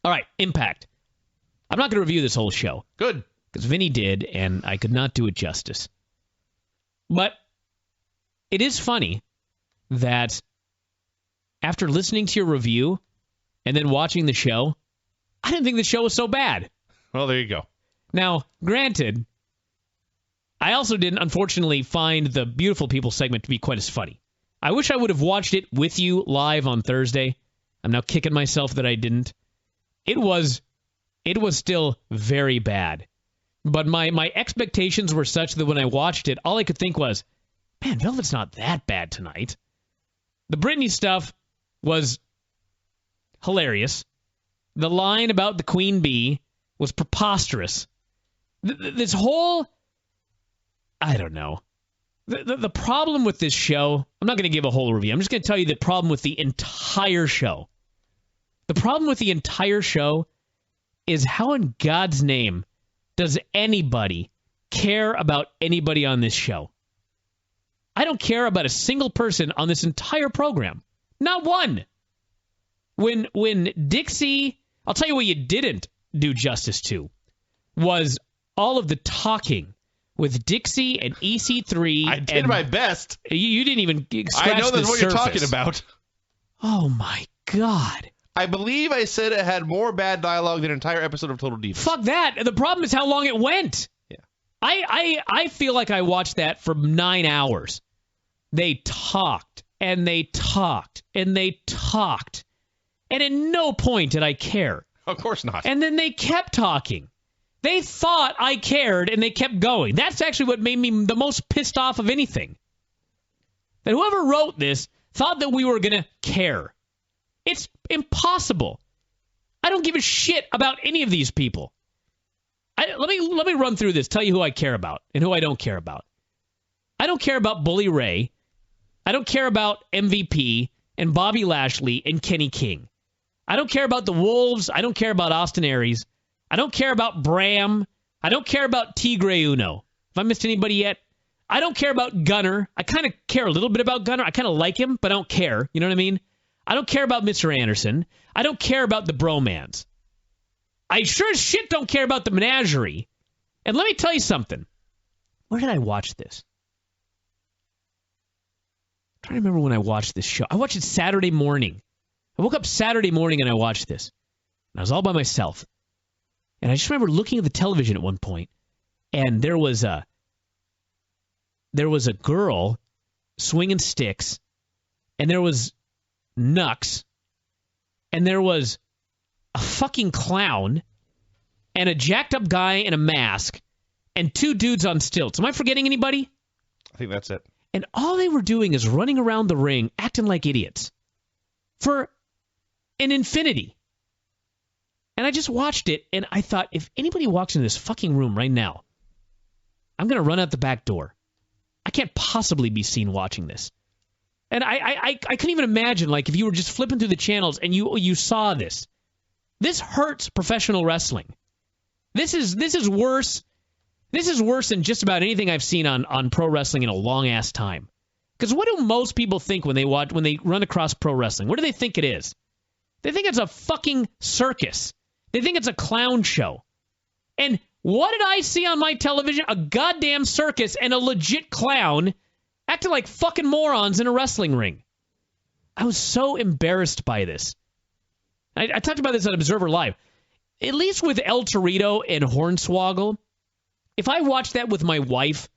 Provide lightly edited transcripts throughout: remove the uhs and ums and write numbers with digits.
All right, Impact. I'm not going to review this whole show. Good. Because Vinny did, and I could not do it justice. But it is funny that after listening to your review and then watching the show, I didn't think the show was so bad. Well, there you go. Now, granted, I also didn't, unfortunately, find the Beautiful People segment to be quite as funny. I wish I would have watched it with you live on Thursday. I'm now kicking myself that I didn't. It was still very bad. But my expectations were such that when I watched it, all I could think was, man, Velvet's not that bad tonight. The Brittany stuff was hilarious. The line about the Queen Bee was preposterous. This whole, I don't know. The problem with this show, I'm not going to give a whole review. I'm just going to tell you the problem with the entire show. The problem with the entire show is how in God's name does anybody care about anybody on this show? I don't care about a single person on this entire program. Not one. When Dixie, I'll tell you what you didn't do justice to, was all of the talking with Dixie and EC3. I did my best. You didn't even scratch I know that's what surface. you're talking about. Oh, my God. I believe I said it had more bad dialogue than an entire episode of Total Divas. Fuck that. The problem is how long it went. Yeah. I feel like I watched that for 9 hours. They talked, and they talked, and they talked. And at no point did I care. Of course not. And then they kept talking. They thought I cared, and they kept going. That's actually what made me the most pissed off of anything. That whoever wrote this thought that we were going to care. It's impossible. I don't give a shit about any of these people. Let me run through this, tell you who I care about and who I don't care about. I don't care about Bully Ray. I don't care about MVP and Bobby Lashley and Kenny King. I don't care about the Wolves. I don't care about Austin Aries. I don't care about Bram. I don't care about Tigre Uno. Have I missed anybody yet? I don't care about Gunner. I kind of care a little bit about Gunner. I kind of like him, but I don't care. You know what I mean? I don't care about Mr. Anderson. I don't care about the BroMans. I sure as shit don't care about the Menagerie. And let me tell you something. Where did I watch this? I'm trying to remember when I watched this show. I watched it Saturday morning. I woke up Saturday morning and I watched this. And I was all by myself. And I just remember looking at the television at one point, and there was a girl swinging sticks, and there was Nux, and there was a fucking clown, and a jacked up guy in a mask, and two dudes on stilts. Am I forgetting anybody? I think that's it. And all they were doing is running around the ring, acting like idiots. For an infinity. And I just watched it, and I thought, if anybody walks into this fucking room right now, I'm going to run out the back door. I can't possibly be seen watching this. And I couldn't even imagine, like, if you were just flipping through the channels and you saw this. This hurts professional wrestling. This is worse. This is worse than just about anything I've seen on pro wrestling in a long-ass time. Because what do most people think when they run across pro wrestling? What do they think it is? They think it's a fucking circus. They think it's a clown show. And what did I see on my television? A goddamn circus and a legit clown acting like fucking morons in a wrestling ring. I was so embarrassed by this. I talked about this on Observer Live. At least with El Torito and Hornswoggle, if I watched that with my wife,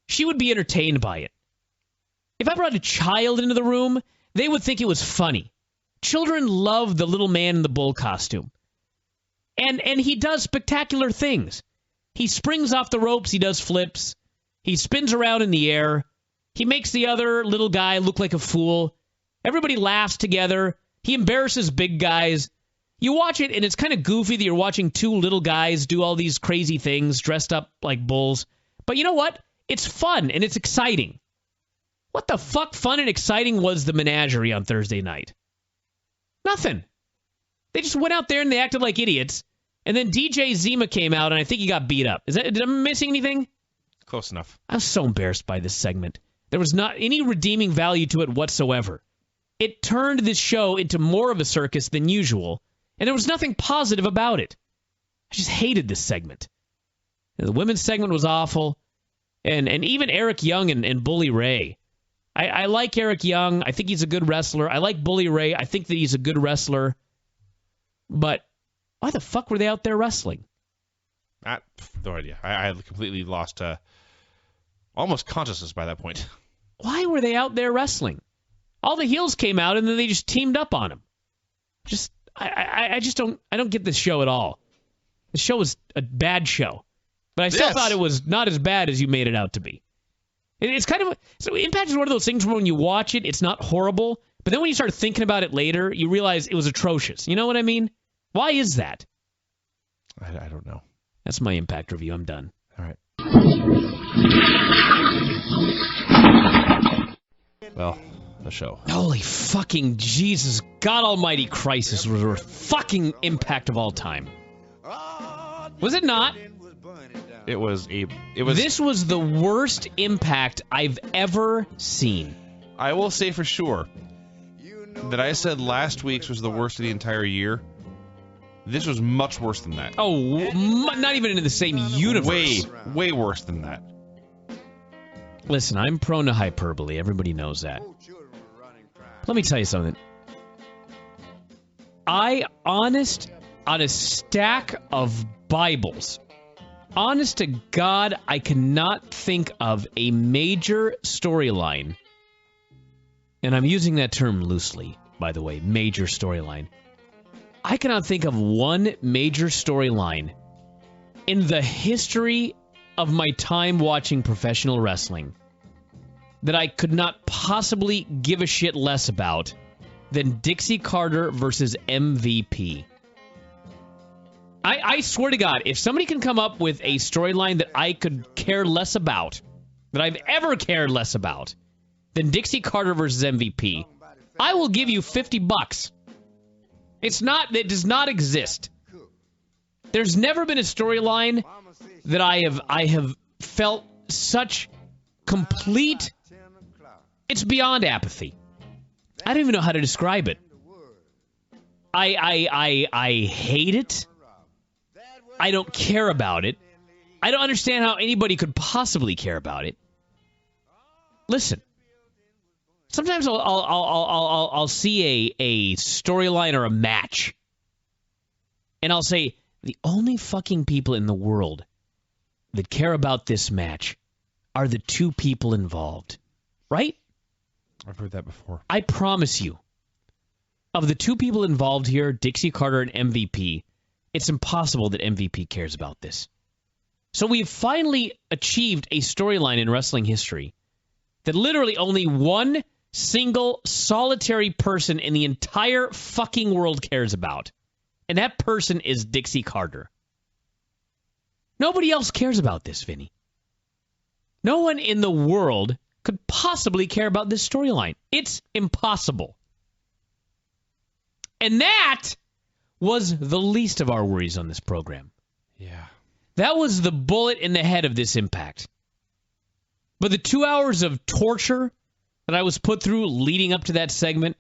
she would be entertained by it. If I brought a child into the room, they would think it was funny. Children love the little man in the bull costume. And he does spectacular things. He springs off the ropes, he does flips, he spins around in the air, he makes the other little guy look like a fool. Everybody laughs together. He embarrasses big guys. You watch it, and it's kind of goofy that you're watching two little guys do all these crazy things dressed up like bulls. But you know what? It's fun, and it's exciting. What the fuck fun and exciting was the Menagerie on Thursday night? Nothing. They just went out there and they acted like idiots. And then DJ Zima came out, and I think he got beat up. Am I missing anything? Close enough. I was so embarrassed by this segment. There was not any redeeming value to it whatsoever. It turned this show into more of a circus than usual, And there was nothing positive about it. I just hated this segment. The women's segment was awful. And even Eric Young and Bully Ray. I like Eric Young. I think he's a good wrestler. I like Bully Ray. I think that he's a good wrestler. But why the fuck were they out there wrestling? No idea. I had completely lost almost consciousness by that point. Why were they out there wrestling? All the heels came out and then they just teamed up on him. I don't get this show at all. The show was a bad show. But I still thought it was not as bad as you made it out to be. It's kind of... So Impact is one of those things where when you watch it, it's not horrible. But then when you start thinking about it later, you realize it was atrocious. You know what I mean? Why is that? I don't know. That's my Impact review. I'm done. All right. Well, the show. Holy fucking Jesus. God almighty Christ. This was the fucking Impact of all time. Was it not? It was. This was the worst Impact I've ever seen. I will say for sure that I said last week's was the worst of the entire year. This was much worse than that. Oh, not even in the same universe. Way worse than that. Listen, I'm prone to hyperbole. Everybody knows that. Let me tell you something. On a stack of Bibles, honest to God, I cannot think of a major storyline, and I'm using that term loosely, by the way, major storyline. I cannot think of one major storyline in the history of my time watching professional wrestling that I could not possibly give a shit less about than Dixie Carter versus MVP. I swear to God, if somebody can come up with a storyline that I could care less about, that I've ever cared less about, than Dixie Carter versus MVP, I will give you $50. It does not exist. There's never been a storyline that I have felt such complete... It's beyond apathy. I don't even know how to describe it. I hate it. I don't care about it. I don't understand how anybody could possibly care about it. Listen. Sometimes I'll see a storyline or a match, and I'll say, the only fucking people in the world that care about this match are the two people involved. Right? I've heard that before. I promise you, of the two people involved here, Dixie Carter and MVP, it's impossible that MVP cares about this. So we've finally achieved a storyline in wrestling history that literally only one single solitary person in the entire fucking world cares about. And that person is Dixie Carter. Nobody else cares about this, Vinny. No one in the world could possibly care about this storyline. It's impossible. And that was the least of our worries on this program. Yeah. That was the bullet in the head of this Impact. But the 2 hours of torture that I was put through leading up to that segment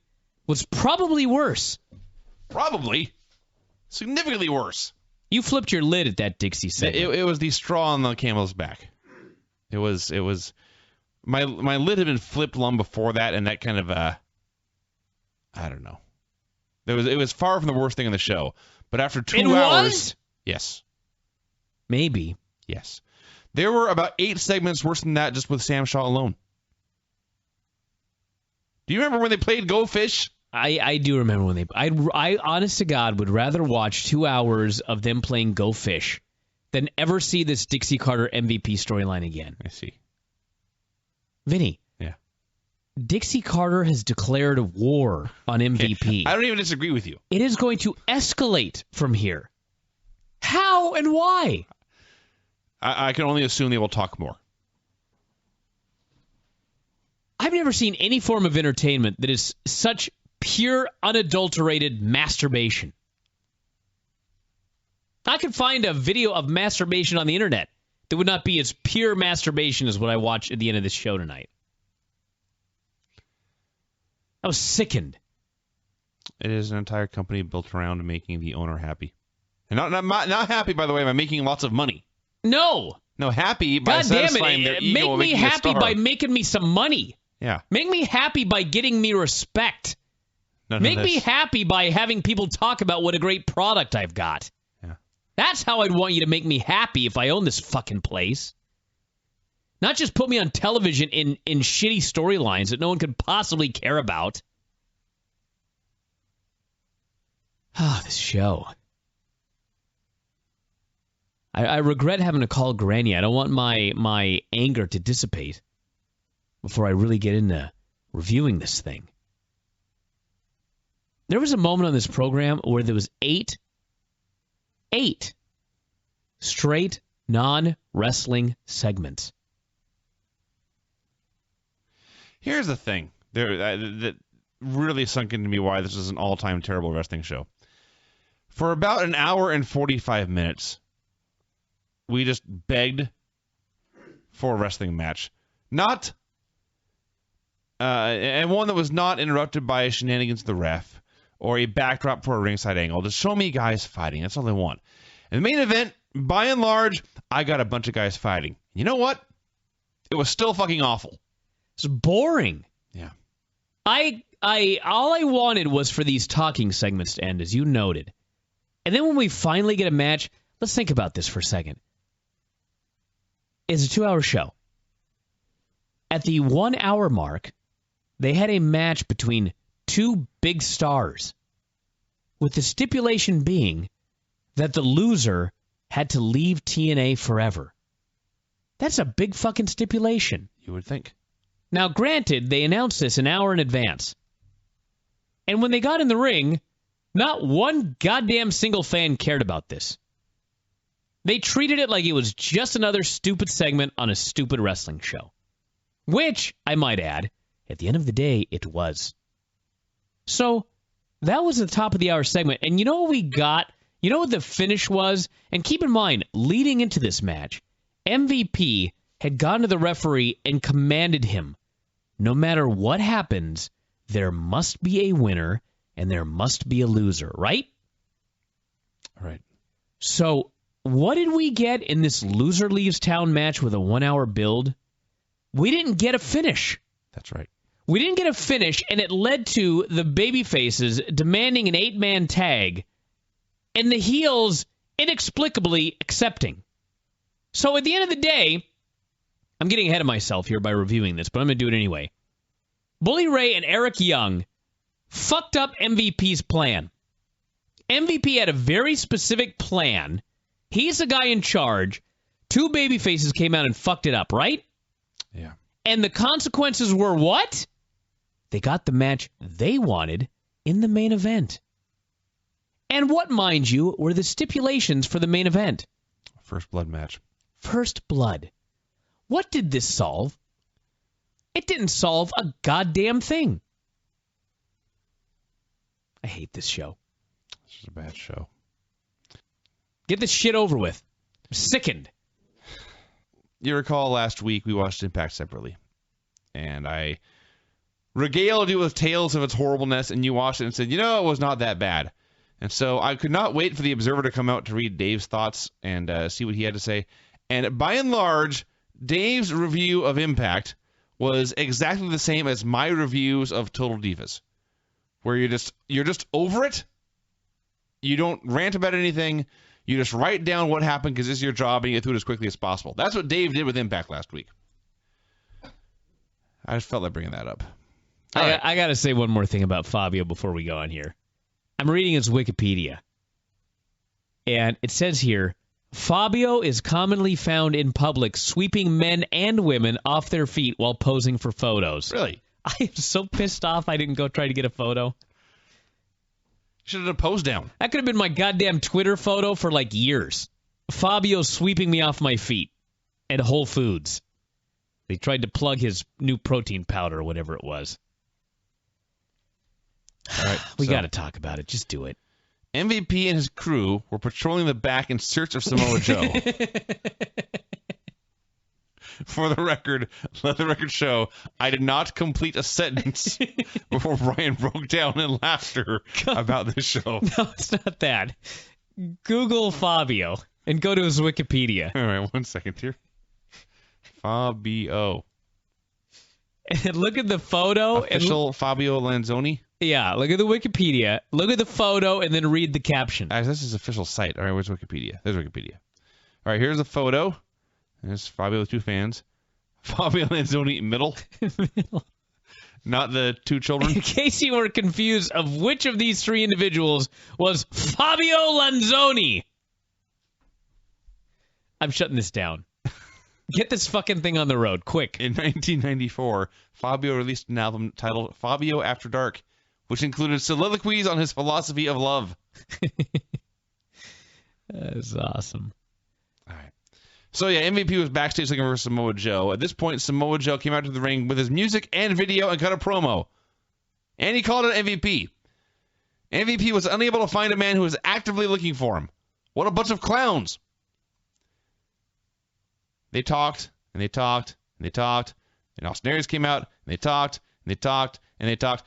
was probably worse. Probably. Significantly worse. You flipped your lid at that Dixie segment. It was the straw on the camel's back. It was my lid had been flipped long before that, and that kind of I don't know. It was far from the worst thing in the show. But after 2 hours, was? Yes. Maybe. Yes. There were about 8 segments worse than that just with Sam Shaw alone. Do you remember when they played Go Fish? I do remember when I honest to God, would rather watch 2 hours of them playing Go Fish than ever see this Dixie Carter MVP storyline again. I see. Vinny. Yeah. Dixie Carter has declared war on MVP. Okay. I don't even disagree with you. It is going to escalate from here. How and why? I can only assume they will talk more. I've never seen any form of entertainment that is such pure, unadulterated masturbation. I could find a video of masturbation on the internet that would not be as pure masturbation as what I watched at the end of this show tonight. I was sickened. It is an entire company built around making the owner happy. And not happy, by the way, by making lots of money. No, happy by God damn satisfying their it. ego. Make me happy by making me some money. Yeah. Make me happy by getting me respect. Make me happy by having people talk about what a great product I've got. Yeah. That's how I'd want you to make me happy if I own this fucking place. Not just put me on television in shitty storylines that no one could possibly care about. Ah, this show. I regret having to call Granny. I don't want my anger to dissipate before I really get into reviewing this thing. There was a moment on this program where there was eight straight non-wrestling segments. Here's the thing that really sunk into me why this is an all-time terrible wrestling show. For about an hour and 45 minutes, we just begged for a wrestling match. And one that was not interrupted by shenanigans of the ref or a backdrop for a ringside angle. Just show me guys fighting. That's all I want. In the main event, by and large, I got a bunch of guys fighting. You know what? It was still fucking awful. It's boring. Yeah. All I wanted was for these talking segments to end, as you noted. And then when we finally get a match, let's think about this for a second. It's a 2-hour show. At the 1 hour mark, they had a match between two big stars, with the stipulation being that the loser had to leave TNA forever. That's a big fucking stipulation. You would think. Now, granted, they announced this an hour in advance. And when they got in the ring, not one goddamn single fan cared about this. They treated it like it was just another stupid segment on a stupid wrestling show. Which, I might add, at the end of the day, it was. So, that was the top of the hour segment. And you know what we got? You know what the finish was? And keep in mind, leading into this match, MVP had gone to the referee and commanded him, no matter what happens, there must be a winner and there must be a loser, right? Right. So, what did we get in this loser leaves town match with a 1 hour build? We didn't get a finish. That's right. We didn't get a finish, and it led to the babyfaces demanding an 8-man tag, and the heels inexplicably accepting. So at the end of the day, I'm getting ahead of myself here by reviewing this, but I'm going to do it anyway. Bully Ray and Eric Young fucked up MVP's plan. MVP had a very specific plan. He's the guy in charge. Two babyfaces came out and fucked it up, right? Yeah. And the consequences were what? They got the match they wanted in the main event. And what, mind you, were the stipulations for the main event? First blood match. First blood. What did this solve? It didn't solve a goddamn thing. I hate this show. This is a bad show. Get this shit over with. I'm sickened. You recall last week we watched Impact separately. And I regaled you with tales of its horribleness, and you watched it and said, you know, it was not that bad. And so I could not wait for the Observer to come out to read Dave's thoughts and see what he had to say. And by and large, Dave's review of Impact was exactly the same as my reviews of Total Divas, where you're just over it. You don't rant about anything. You just write down what happened because this is your job and you get through it as quickly as possible. That's what Dave did with Impact last week. I just felt like bringing that up. I got to say one more thing about Fabio before we go on here. I'm reading his Wikipedia. And it says here, Fabio is commonly found in public sweeping men and women off their feet while posing for photos. Really? I am so pissed off I didn't go try to get a photo. Should have done a pose down. That could have been my goddamn Twitter photo for like years. Fabio sweeping me off my feet at Whole Foods. He tried to plug his new protein powder or whatever it was. All right, we got to talk about it. Just do it. MVP and his crew were patrolling the back in search of Samoa Joe. For the record, let the record show, I did not complete a sentence before Bryan broke down in laughter about this show. No, it's not that. Google Fabio and go to his Wikipedia. All right, 1 second here. Fabio. And look at the photo. Official Fabio Lanzoni? Yeah, look at the Wikipedia. Look at the photo and then read the caption. This is official site. All right, where's Wikipedia? There's Wikipedia. All right, here's a photo. There's Fabio with 2 fans. Fabio Lanzoni, middle. Not the 2 children. In case you were confused of which of these 3 individuals was Fabio Lanzoni. I'm shutting this down. Get this fucking thing on the road, quick. In 1994, Fabio released an album titled Fabio After Dark, which included soliloquies on his philosophy of love. That's awesome. All right. So, yeah, MVP was backstage looking for Samoa Joe. At this point, Samoa Joe came out to the ring with his music and video and cut a promo. And he called it MVP. MVP was unable to find a man who was actively looking for him. What a bunch of clowns. They talked, and they talked, and they talked, and Austin Aries came out, and they talked, and they talked, and they talked.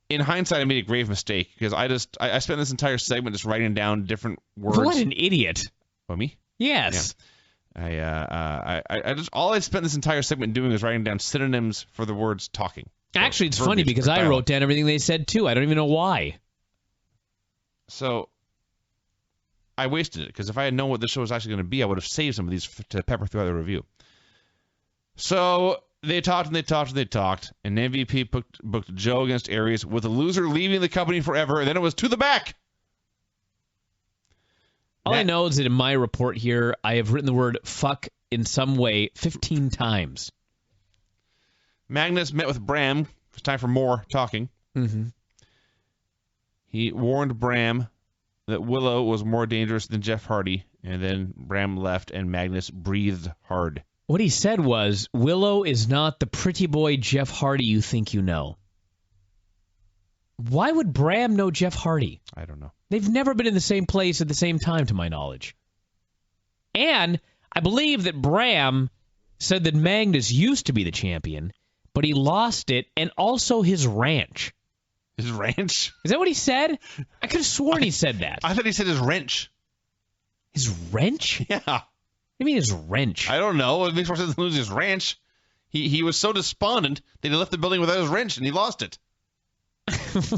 In hindsight, I made a grave mistake, because I spent this entire segment just writing down different words. What an idiot. Oh, me? Yes. Yeah. All I spent this entire segment doing was writing down synonyms for the words talking. Actually, it's funny, because I wrote down everything they said, too. I don't even know why. So I wasted it, because if I had known what the show was actually going to be, I would have saved some of these to pepper throughout the review. So they talked and they talked and they talked, and MVP booked Joe against Aries, with the loser leaving the company forever, and then it was to the back. All I know is that in my report here, I have written the word fuck in some way 15 times. Magnus met with Bram. It was time for more talking. Mm-hmm. He warned Bram that Willow was more dangerous than Jeff Hardy, and then Bram left and Magnus breathed hard. What he said was, Willow is not the pretty boy Jeff Hardy you think you know. Why would Bram know Jeff Hardy? I don't know. They've never been in the same place at the same time, to my knowledge. And I believe that Bram said that Magnus used to be the champion, but he lost it, and also his ranch. His ranch? Is that what he said? I could have sworn he said that. I thought he said his wrench. His wrench? Yeah. What do you mean his wrench? I don't know. It makes more sense than losing his ranch. He was so despondent that he left the building without his wrench, and he lost it.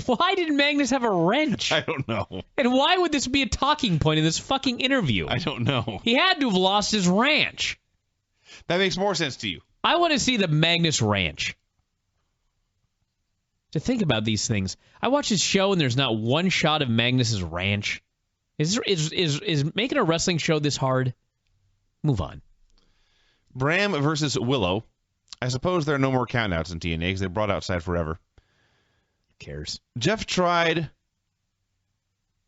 Why did Magnus have a wrench? I don't know. And why would this be a talking point in this fucking interview? I don't know. He had to have lost his ranch. That makes more sense to you. I want to see the Magnus ranch. To think about these things. I watch his show and there's not one shot of Magnus's ranch. Is making a wrestling show this hard? Move on. Bram versus Willow. I suppose there are no more countouts in TNA because they brought outside forever. Who cares? Jeff tried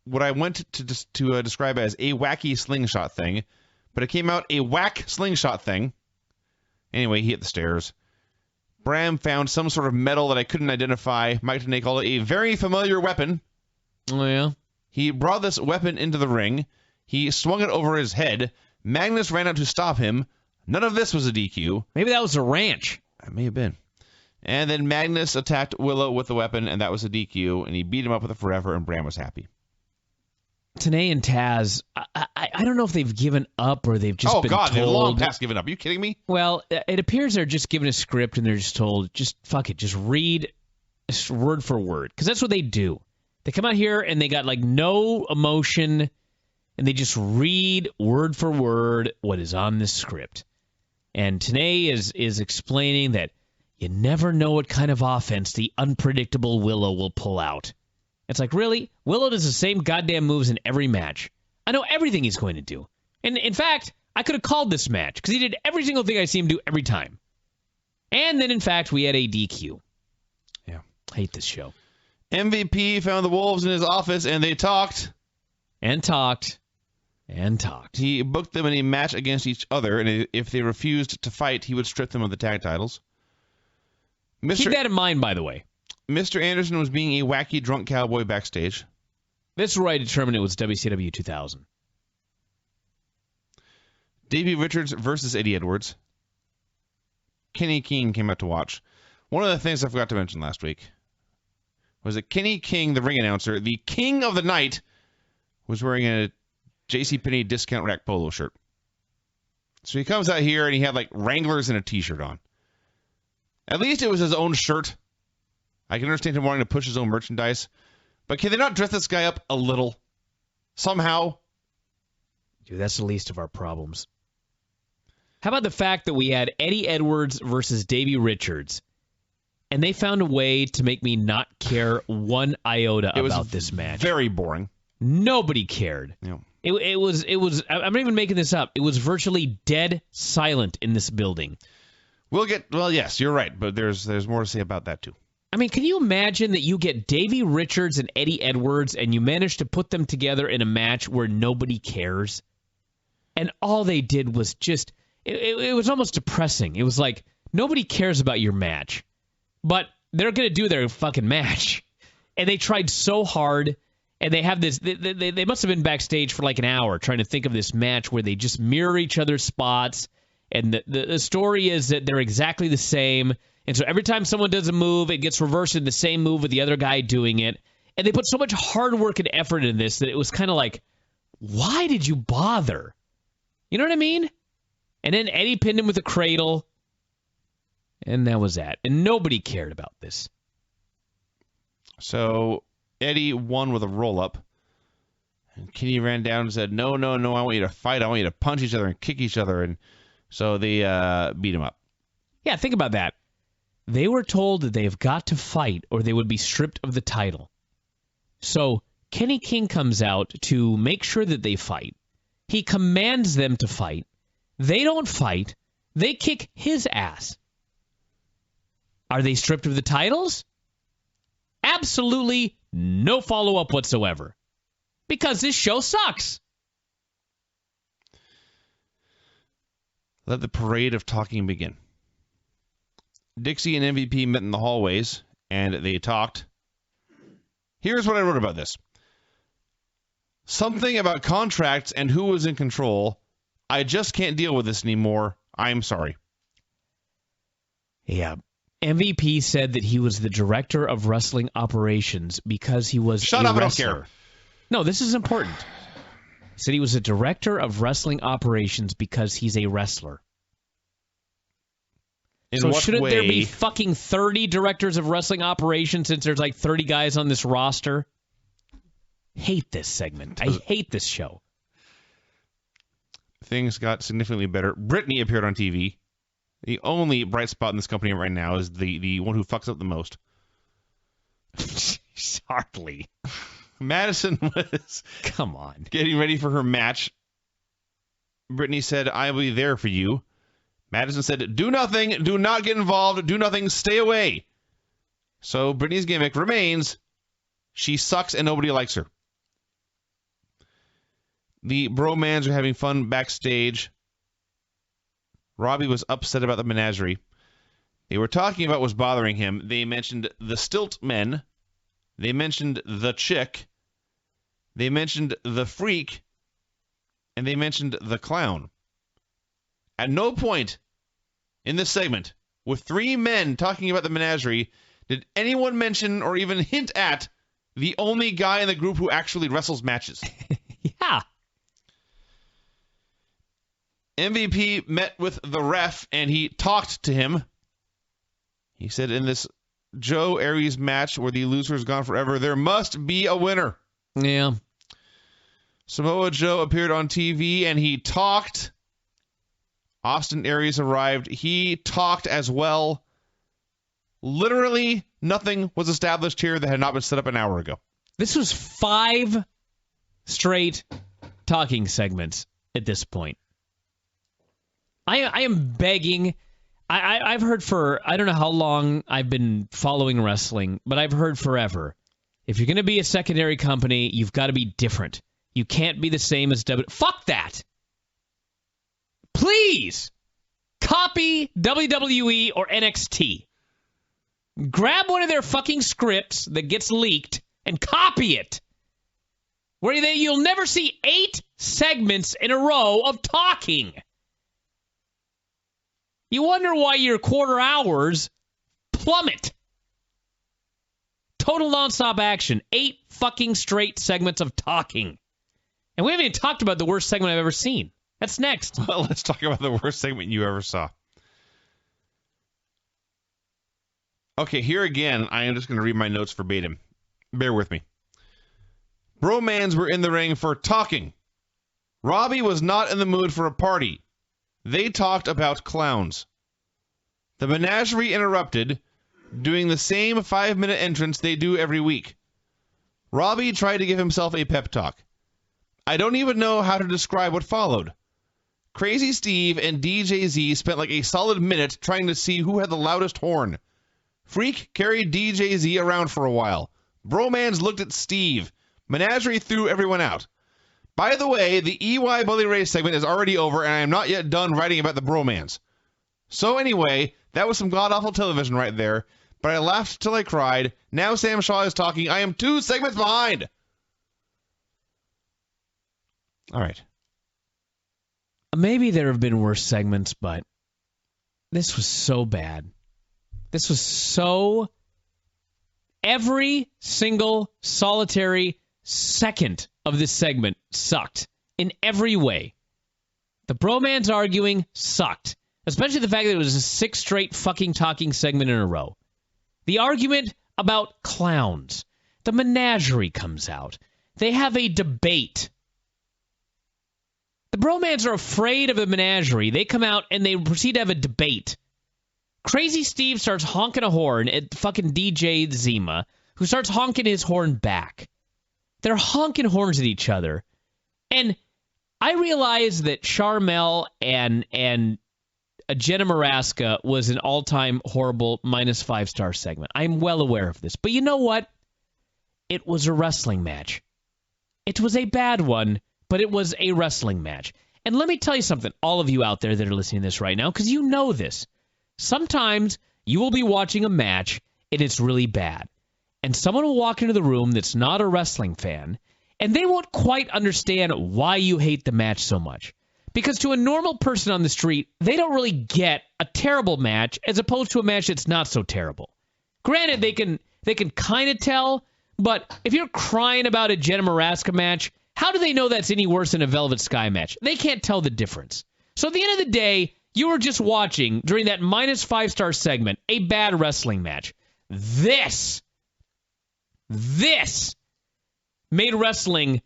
what I went to describe as a wacky slingshot thing, but it came out a whack slingshot thing. Anyway, he hit the stairs. Bram found some sort of metal that I couldn't identify. Mike Tenay called it a very familiar weapon. Oh, yeah? He brought this weapon into the ring. He swung it over his head. Magnus ran out to stop him. None of this was a DQ. Maybe that was a ranch. It may have been. And then Magnus attacked Willow with the weapon, and that was a DQ, and he beat him up with it forever, and Bram was happy. Tenay and Taz, I don't know if they've given up or they've just been told. Oh, God, they've long past given up. Are you kidding me? Well, it appears they're just given a script and they're just told, just fuck it, just read word for word. Because that's what they do. They come out here and they got like no emotion and they just read word for word what is on this script. And Tenay is explaining that you never know what kind of offense the unpredictable Willow will pull out. It's like, really? Willow does the same goddamn moves in every match. I know everything he's going to do. And in fact, I could have called this match because he did every single thing I see him do every time. And then, in fact, we had a DQ. Yeah. I hate this show. MVP found the Wolves in his office, and they talked. And talked. And talked. He booked them in a match against each other, and if they refused to fight, he would strip them of the tag titles. Keep that in mind, by the way. Mr. Anderson was being a wacky drunk cowboy backstage. This is where I determined it was WCW 2000. Davey Richards versus Eddie Edwards. Kenny King came out to watch. One of the things I forgot to mention last week was that Kenny King, the ring announcer, the king of the night, was wearing a JCPenney discount rack polo shirt. So he comes out here and he had like Wranglers and a t-shirt on. At least it was his own shirt. I can understand him wanting to push his own merchandise. But can they not dress this guy up a little? Somehow? Dude, that's the least of our problems. How about the fact that we had Eddie Edwards versus Davey Richards, and they found a way to make me not care one iota about this match. Very boring. Nobody cared. Yeah. It was. I'm not even making this up. It was virtually dead silent in this building. Well, yes, you're right, but there's more to say about that too. I mean, can you imagine that you get Davey Richards and Eddie Edwards and you manage to put them together in a match where nobody cares? And all they did was just, it was almost depressing. It was like, nobody cares about your match, but they're going to do their fucking match. And they tried so hard, and they have this, they must have been backstage for like an hour trying to think of this match where they just mirror each other's spots. And the story is that they're exactly the same. And so every time someone does a move, it gets reversed in the same move with the other guy doing it. And they put so much hard work and effort in this that it was kind of like, why did you bother? You know what I mean? And then Eddie pinned him with a cradle. And that was that. And nobody cared about this. So Eddie won with a roll-up. And Kenny ran down and said, no, I want you to fight. I want you to punch each other and kick each other. And so they beat him up. Yeah, think about that. They were told that they have got to fight or they would be stripped of the title. So Kenny King comes out to make sure that they fight. He commands them to fight. They don't fight. They kick his ass. Are they stripped of the titles? Absolutely no follow-up whatsoever. Because this show sucks. Let the parade of talking begin. Dixie and MVP met in the hallways, and they talked. Here's what I wrote about this. Something about contracts and who was in control. I just can't deal with this anymore. I'm sorry. Yeah. MVP said that he was the director of wrestling operations because he was Shut a up, wrestler. I don't care. No, this is important. He said he was a director of wrestling operations because he's a wrestler. So shouldn't there be fucking 30 directors of wrestling operations since there's like 30 guys on this roster? Hate this segment. I hate this show. Things got significantly better. Brittany appeared on TV. The only bright spot in this company right now is the one who fucks up the most. Hardly. Madison was come on getting ready for her match. Brittany said, "I will be there for you." Madison said, "Do nothing, do not get involved, do nothing, stay away." So Brittany's gimmick remains, she sucks and nobody likes her. The BroMans are having fun backstage. Robbie was upset about the Menagerie. They were talking about what was bothering him. They mentioned the stilt men. They mentioned the chick. They mentioned the freak. And they mentioned the clown. At no point in this segment, with three men talking about the Menagerie, did anyone mention or even hint at the only guy in the group who actually wrestles matches. Yeah. MVP met with the ref and he talked to him. He said, in this Joe Aries match where the loser's gone forever, there must be a winner. Yeah. Samoa Joe appeared on TV and he talked. Austin Aries arrived. He talked as well. Literally nothing was established here that had not been set up an hour ago. This was 5 straight talking segments at this point. I am begging. I've heard for, I don't know how long I've been following wrestling, but I've heard forever. If you're going to be a secondary company, you've got to be different. You can't be the same as WWE. Fuck that. Please copy WWE or NXT. Grab one of their fucking scripts that gets leaked and copy it. Where you'll never see 8 segments in a row of talking. You wonder why your quarter hours plummet. Total nonstop action. 8 fucking straight segments of talking. And we haven't even talked about the worst segment I've ever seen. That's next. Well, let's talk about the worst segment you ever saw. Okay, here again, I am just going to read my notes verbatim. Bear with me. BroMans were in the ring for talking. Robbie was not in the mood for a party. They talked about clowns. The Menagerie interrupted, doing the same 5-minute entrance they do every week. Robbie tried to give himself a pep talk. I don't even know how to describe what followed. Crazy Steve and DJ Z spent like a solid minute trying to see who had the loudest horn. Freak carried DJ Z around for a while. BroMans looked at Steve. Menagerie threw everyone out. By the way, the EY Bully Ray segment is already over, and I am not yet done writing about the BroMans. So anyway, that was some god-awful television right there, but I laughed till I cried. Now Sam Shaw is talking. I am 2 segments behind. All right. Maybe there have been worse segments, but this was so bad. This was so... Every single solitary second of this segment sucked in every way. The BroMans arguing sucked, especially the fact that it was a 6 straight fucking talking segment in a row. The argument about clowns. The Menagerie comes out. They have a debate. The BroMans are afraid of the Menagerie. They come out and they proceed to have a debate. Crazy Steve starts honking a horn at fucking DJ Zima, who starts honking his horn back. They're honking horns at each other. And I realize that Charmel and Jenna Maraska was an all-time horrible -5-star segment. I'm well aware of this. But you know what? It was a wrestling match. It was a bad one, but it was a wrestling match. And let me tell you something, all of you out there that are listening to this right now, because you know this. Sometimes you will be watching a match and it's really bad. And someone will walk into the room that's not a wrestling fan, and they won't quite understand why you hate the match so much. Because to a normal person on the street, they don't really get a terrible match as opposed to a match that's not so terrible. Granted, they can kind of tell, but if you're crying about a Jenna Maraska match, how do they know that's any worse than a Velvet Sky match? They can't tell the difference. So at the end of the day, you were just watching, during that -5-star segment, a bad wrestling match. This made wrestling...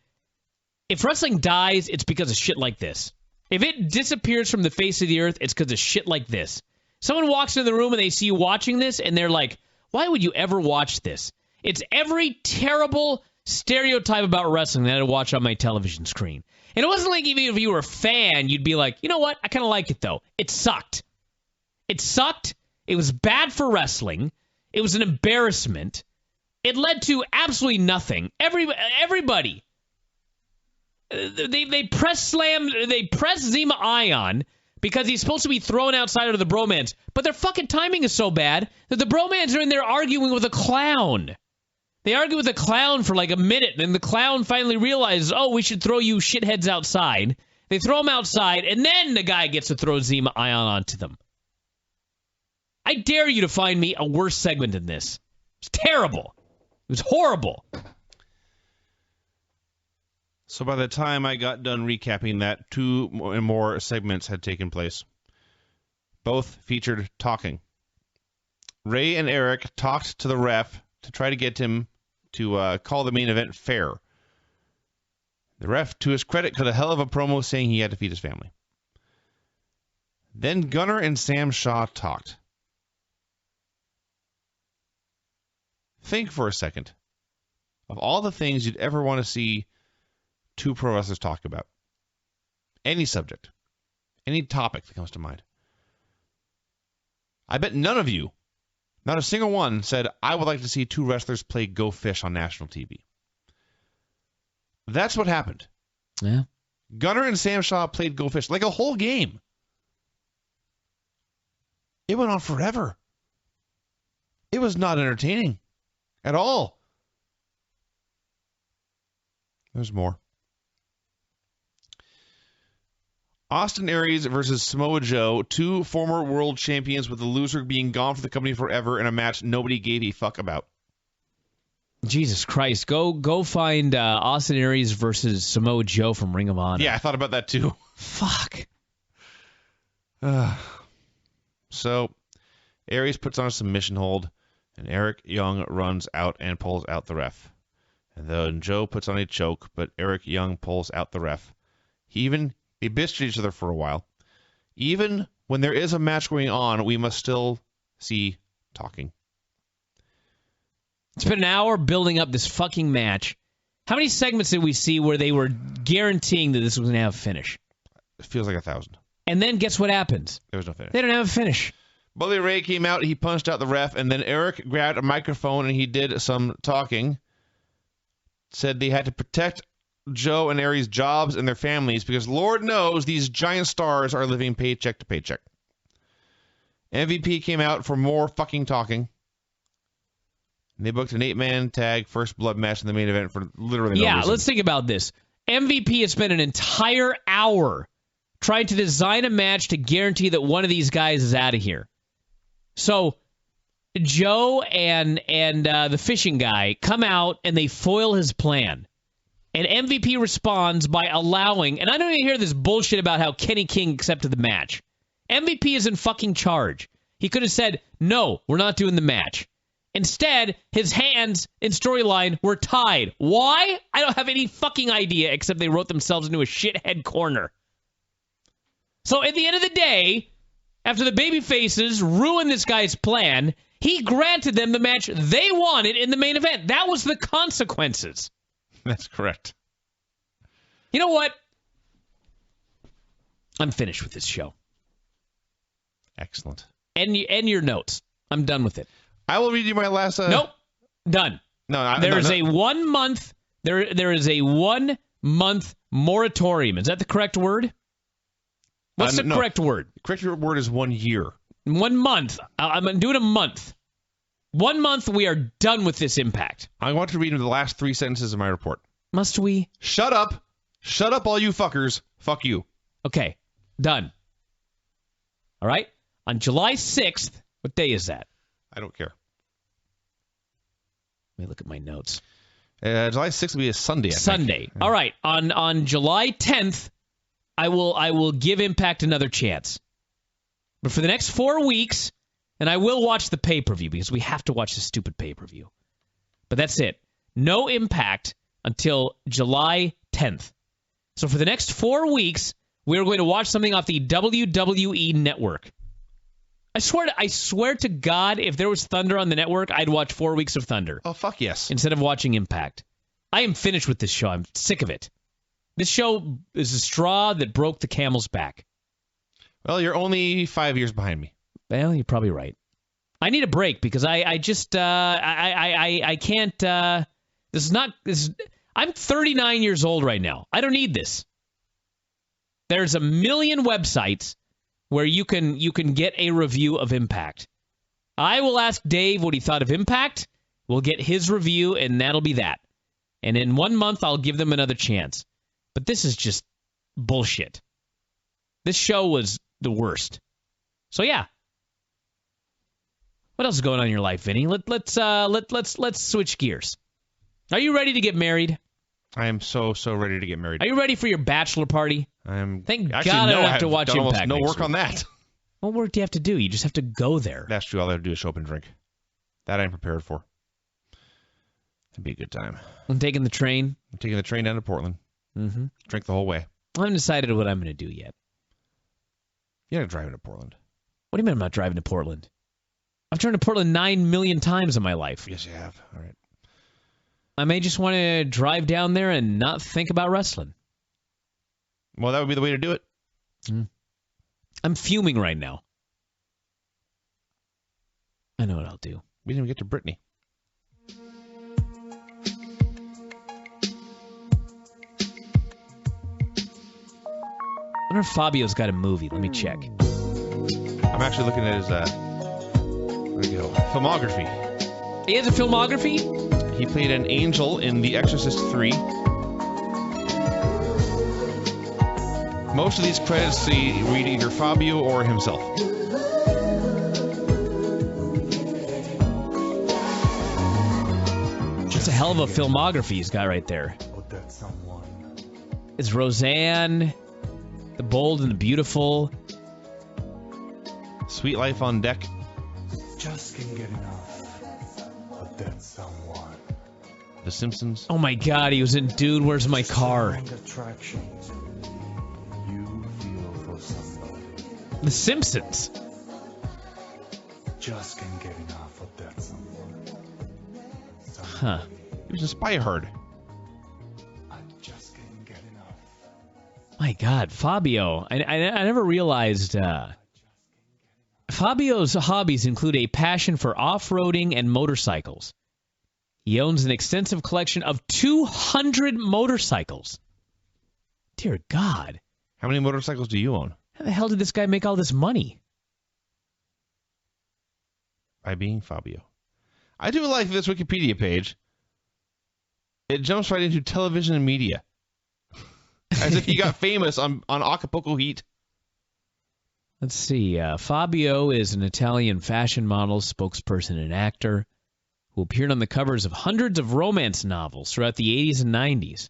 If wrestling dies, it's because of shit like this. If it disappears from the face of the earth, it's because of shit like this. Someone walks into the room and they see you watching this, and they're like, why would you ever watch this? It's every terrible stereotype about wrestling that I watch on my television screen. And it wasn't like even if you were a fan, you'd be like, you know what? I kind of like it, though. It sucked. It sucked. It was bad for wrestling. It was an embarrassment. It led to absolutely nothing. Everybody. They press Zima Ion because he's supposed to be thrown outside of the BroMans. But their fucking timing is so bad that the BroMans are in there arguing with a clown. They argue with a clown for like a minute, and the clown finally realizes, oh, we should throw you shitheads outside. They throw him outside, and then the guy gets to throw Zima Ion onto them. I dare you to find me a worse segment than this. It's terrible. It was horrible. So by the time I got done recapping that, 2 more segments had taken place. Both featured talking. Ray and Eric talked to the ref to try to get him to call the main event fair. The ref, to his credit, cut a hell of a promo saying he had to feed his family. Then Gunner and Sam Shaw talked. Think for a second of all the things you'd ever want to see 2 pro wrestlers talk about. Any subject. Any topic that comes to mind. I bet none of you, not a single one, said, I would like to see 2 wrestlers play Go Fish on national TV. That's what happened. Yeah. Gunner and Sam Shaw played Go Fish like a whole game. It went on forever. It was not entertaining at all. There's more. Austin Aries versus Samoa Joe, 2 former world champions, with the loser being gone from the company forever in a match nobody gave a fuck about. Jesus Christ. Go find Austin Aries versus Samoa Joe from Ring of Honor. Yeah, I thought about that too. Fuck. So, Aries puts on a submission hold, and Eric Young runs out and pulls out the ref. And then Joe puts on a choke, but Eric Young pulls out the ref. They bitched at each other for a while. Even when there is a match going on, we must still see talking. It's been an hour building up this fucking match. How many segments did we see where they were guaranteeing that this was going to have a finish? It feels like 1,000. And then guess what happens? There was no finish. They don't have a finish. Bully Ray came out, he punched out the ref, and then Eric grabbed a microphone and he did some talking. Said they had to protect Joe and Aries' jobs and their families because Lord knows these giant stars are living paycheck to paycheck. MVP came out for more fucking talking. And they booked an 8-man tag first blood match in the main event for literally no reason. Let's think about this. MVP has spent an entire hour trying to design a match to guarantee that one of these guys is out of here. So Joe and the fishing guy come out and they foil his plan. And MVP responds by allowing, and I don't even hear this bullshit about how Kenny King accepted the match. MVP is in fucking charge. He could have said, no, we're not doing the match. Instead, his hands in storyline were tied. Why? I don't have any fucking idea, except they wrote themselves into a shithead corner. So at the end of the day, after the babyfaces ruined this guy's plan, he granted them the match they wanted in the main event. That was the consequences. That's correct. You know what? I'm finished with this show. Excellent. And your notes. I'm done with it. I will read you my last... Nope. Done. There is a 1 month... There is a 1 month moratorium. Is that the correct word? What's the correct word? The correct word is 1 year. 1 month. I'm doing a month. 1 month, we are done with this impact. I want to read the last 3 sentences of my report. Must we? Shut up. Shut up, all you fuckers. Fuck you. Okay. Done. All right? On July 6th, what day is that? I don't care. Let me look at my notes. July 6th will be a Sunday, I think. Sunday. All right. On July 10th, I will give Impact another chance. But for the next 4 weeks, and I will watch the pay-per-view because we have to watch the stupid pay-per-view. But that's it. No Impact until July 10th. So for the next 4 weeks, we're going to watch something off the WWE Network. I swear to God, if there was Thunder on the network, I'd watch 4 weeks of Thunder. Oh, fuck yes. Instead of watching Impact. I am finished with this show. I'm sick of it. This show is a straw that broke the camel's back. Well, you're only 5 years behind me. Well, you're probably right. I need a break because I can't. I'm 39 years old right now. I don't need this. There's a million websites where you can get a review of Impact. I will ask Dave what he thought of Impact. We'll get his review, and that'll be that. And in 1 month, I'll give them another chance. But this is just bullshit. This show was the worst. So yeah. What else is going on in your life, Vinny? Let's switch gears. Are you ready to get married? I am so ready to get married. Are you ready for your bachelor party? Thank God I don't have to watch Impact. No work on that. What work do you have to do? You just have to go there. That's true. All I have to do is show up and drink. That I'm prepared for. It'd be a good time. I'm taking the train. I'm taking the train down to Portland. Mm-hmm. Drink the whole way. I haven't decided what I'm going to do yet. You're not driving to Portland. What do you mean I'm not driving to Portland? I've driven to Portland 9 million times in my life. Yes, you have. All right. I may just want to drive down there and not think about wrestling. Well, that would be the way to do it. I'm fuming right now. I know what I'll do. We didn't even get to Brittany. I wonder if Fabio's got a movie. Let me check. I'm actually looking at his where'd it go? Filmography. He has a filmography? He played an angel in The Exorcist 3. Most of these credits read either Fabio or himself. That's a hell of a filmography he's got right there. It's Roseanne, The Bold and the Beautiful. Sweet Life on Deck. Just can't get enough of that someone. The Simpsons. Oh my God, he was in Dude, Where's My Car? Attraction you feel for somebody. The Simpsons. Just can't get enough of that someone. Huh. He was in Spy Hard. I just can't get enough. My God, Fabio. I never realized Fabio's hobbies include a passion for off-roading and motorcycles. He owns an extensive collection of 200 motorcycles. Dear God. How many motorcycles do you own? How the hell did this guy make all this money? By being Fabio. I do like this Wikipedia page. It jumps right into television and media. As if he got famous on Acapulco Heat. Let's see. Fabio is an Italian fashion model, spokesperson, and actor who appeared on the covers of hundreds of romance novels throughout the 80s and 90s.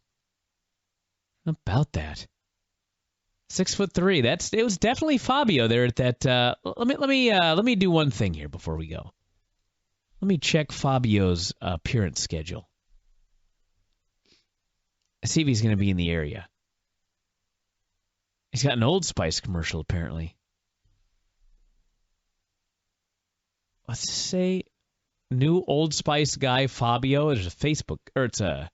How about that? 6'3". It was definitely Fabio there at that. Let me do one thing here before we go. Let me check Fabio's appearance schedule. See if he's going to be in the area. He's got an Old Spice commercial, apparently. Let's say new Old Spice guy Fabio. There's a Facebook, or it's a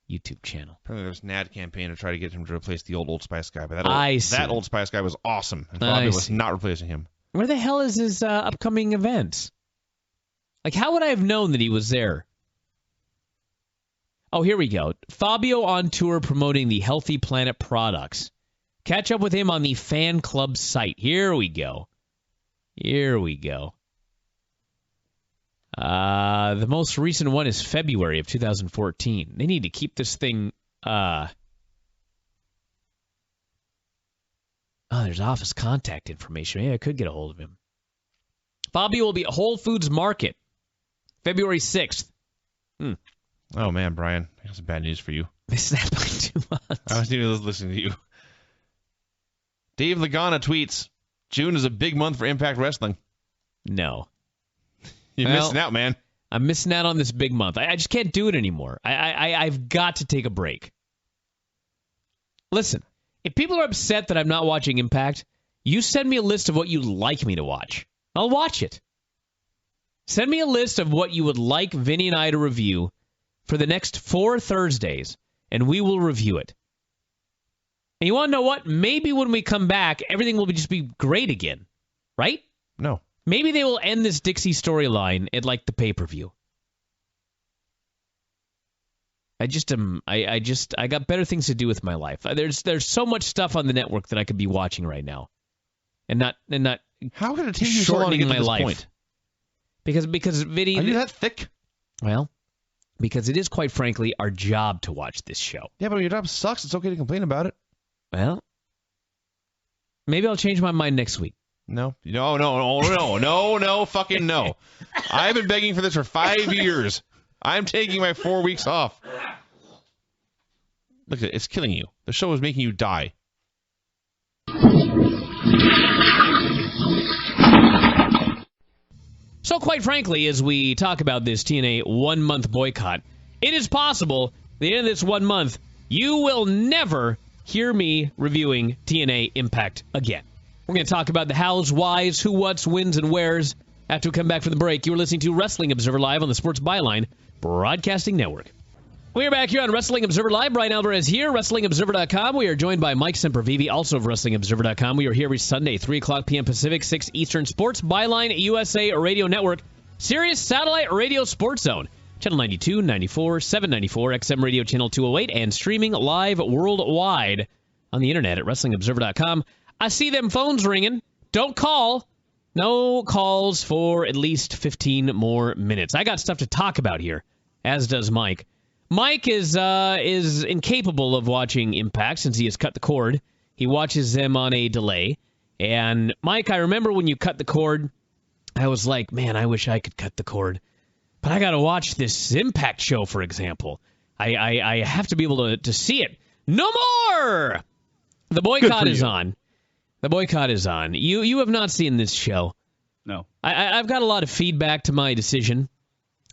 YouTube channel. Apparently there's an ad campaign to try to get him to replace the Old Spice guy. But that Old Spice guy was awesome. And Fabio was not replacing him. Where the hell is his upcoming events? Like, how would I have known that he was there? Oh, here we go. Fabio on tour promoting the Healthy Planet products. Catch up with him on the fan club site. Here we go. Here we go. The most recent one is February of 2014. They need to keep this thing... Oh, there's office contact information. Maybe I could get a hold of him. Fabio will be at Whole Foods Market, February 6th. Oh, man, Brian. I got some bad news for you. Missed that by 2 months. I wasn't even listening to you. Dave Lagana tweets, June is a big month for Impact Wrestling. No. You're missing out, man. I'm missing out on this big month. I just can't do it anymore. I've got to take a break. Listen, if people are upset that I'm not watching Impact, you send me a list of what you'd like me to watch. I'll watch it. Send me a list of what you would like Vinny and I to review for the next 4 Thursdays, and we will review it. And you want to know what? Maybe when we come back, everything will just be great again. Right? No. Maybe they will end this Dixie storyline at, like, the pay-per-view. I got better things to do with my life. There's so much stuff on the network that I could be watching right now. And not How could it take you so long to get to this point? Because Vinny... Are you that thick? Well, because it is, quite frankly, our job to watch this show. Yeah, but your job sucks. It's okay to complain about it. Well, maybe I'll change my mind next week. No, fucking no. I've been begging for this for 5 years. I'm taking my 4 weeks off. Look, it's killing you. The show is making you die. So, quite frankly, as we talk about this TNA 1 month boycott, it is possible at the end of this 1 month, you will never hear me reviewing TNA Impact again. We're going to talk about the hows, whys, who, whats, wins, and wheres after we come back from the break. You are listening to Wrestling Observer Live on the Sports Byline Broadcasting Network. We are back here on Wrestling Observer Live. Brian Alvarez here, WrestlingObserver.com. We are joined by Mike Sempervive, also of WrestlingObserver.com. We are here every Sunday, 3 o'clock p.m. Pacific, 6 Eastern. Sports Byline USA Radio Network, Sirius Satellite Radio Sports Zone, Channel 92, 94, 794, XM Radio Channel 208, and streaming live worldwide on the internet at WrestlingObserver.com. I see them phones ringing. Don't call. No calls for at least 15 more minutes. I got stuff to talk about here, as does Mike. Mike is incapable of watching Impact since he has cut the cord. He watches them on a delay. And, Mike, I remember when you cut the cord, I was like, man, I wish I could cut the cord. But I got to watch this Impact show, for example. I have to be able to see it. No more! The boycott is on. The boycott is on. You have not seen this show. No. I've got a lot of feedback to my decision.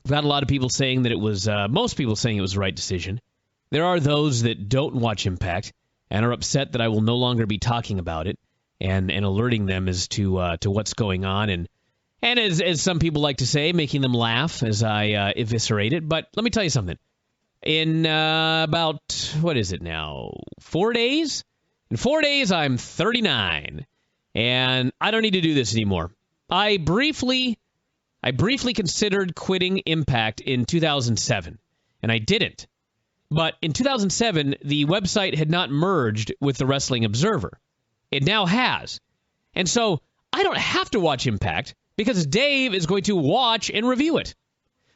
I've got a lot of people saying that it was, most people saying it was the right decision. There are those that don't watch Impact and are upset that I will no longer be talking about it and alerting them as to what's going on. And as some people like to say, making them laugh as I eviscerate it. But let me tell you something. In about, what is it now, 4 days? In 4 days, I'm 39. And I don't need to do this anymore. I briefly considered quitting Impact in 2007, and I didn't. But in 2007, the website had not merged with the Wrestling Observer. It now has. And so I don't have to watch Impact because Dave is going to watch and review it.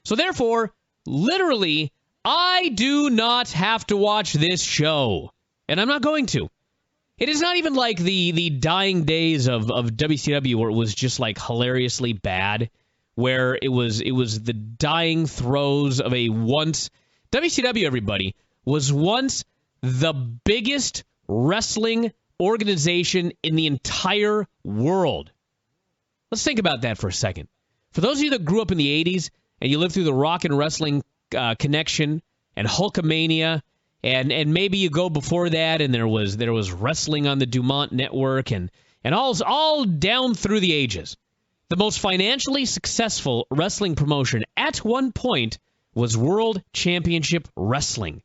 So therefore, literally, I do not have to watch this show. And I'm not going to. It is not even like the dying days of WCW where it was just like hilariously bad, where it was the dying throes of a once... WCW, everybody, was once the biggest wrestling organization in the entire world. Let's think about that for a second. For those of you that grew up in the 80s and you lived through the Rock and Wrestling Connection and Hulkamania, and maybe you go before that and there was wrestling on the Dumont Network and all down through the ages. The most financially successful wrestling promotion at one point was World Championship Wrestling.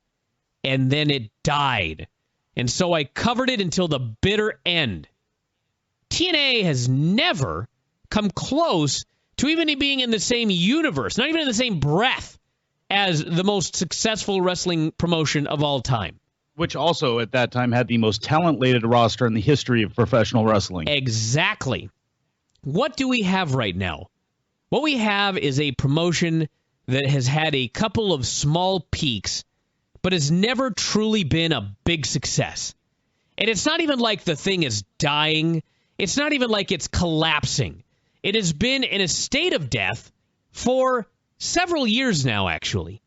And then it died. And so I covered it until the bitter end. TNA has never come close to even being in the same universe, not even in the same breath, as the most successful wrestling promotion of all time. Which also, at that time, had the most talent-laden roster in the history of professional wrestling. Exactly. What do we have right now? What we have is a promotion that has had a couple of small peaks, but has never truly been a big success. And it's not even like the thing is dying. It's not even like it's collapsing. It has been in a state of death for several years now, actually.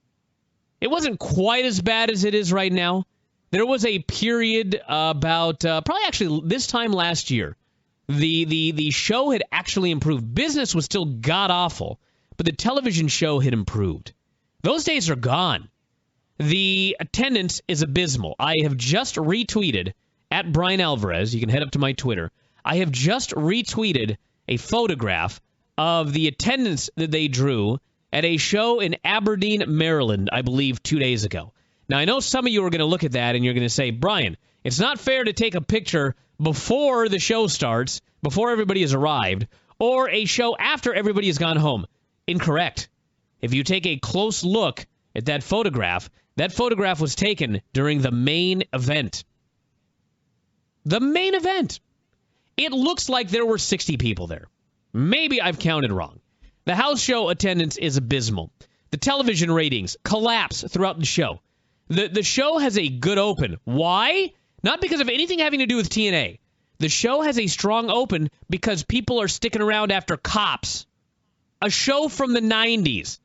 It wasn't quite as bad as it is right now. There was a period about, probably actually this time last year, the show had actually improved. Business was still god-awful, but the television show had improved. Those days are gone. The attendance is abysmal. I have just retweeted, at Brian Alvarez, you can head up to my Twitter, I have just retweeted a photograph of the attendance that they drew at a show in Aberdeen, Maryland, I believe 2 days ago. Now, I know some of you are going to look at that and you're going to say, Brian, it's not fair to take a picture before the show starts, before everybody has arrived, or a show after everybody has gone home. Incorrect. If you take a close look at that photograph was taken during the main event. The main event. It looks like there were 60 people there. Maybe I've counted wrong. The house show attendance is abysmal. The television ratings collapse throughout the show. The show has a good open. Why? Not because of anything having to do with TNA. The show has a strong open because people are sticking around after Cops. A show from the 90s.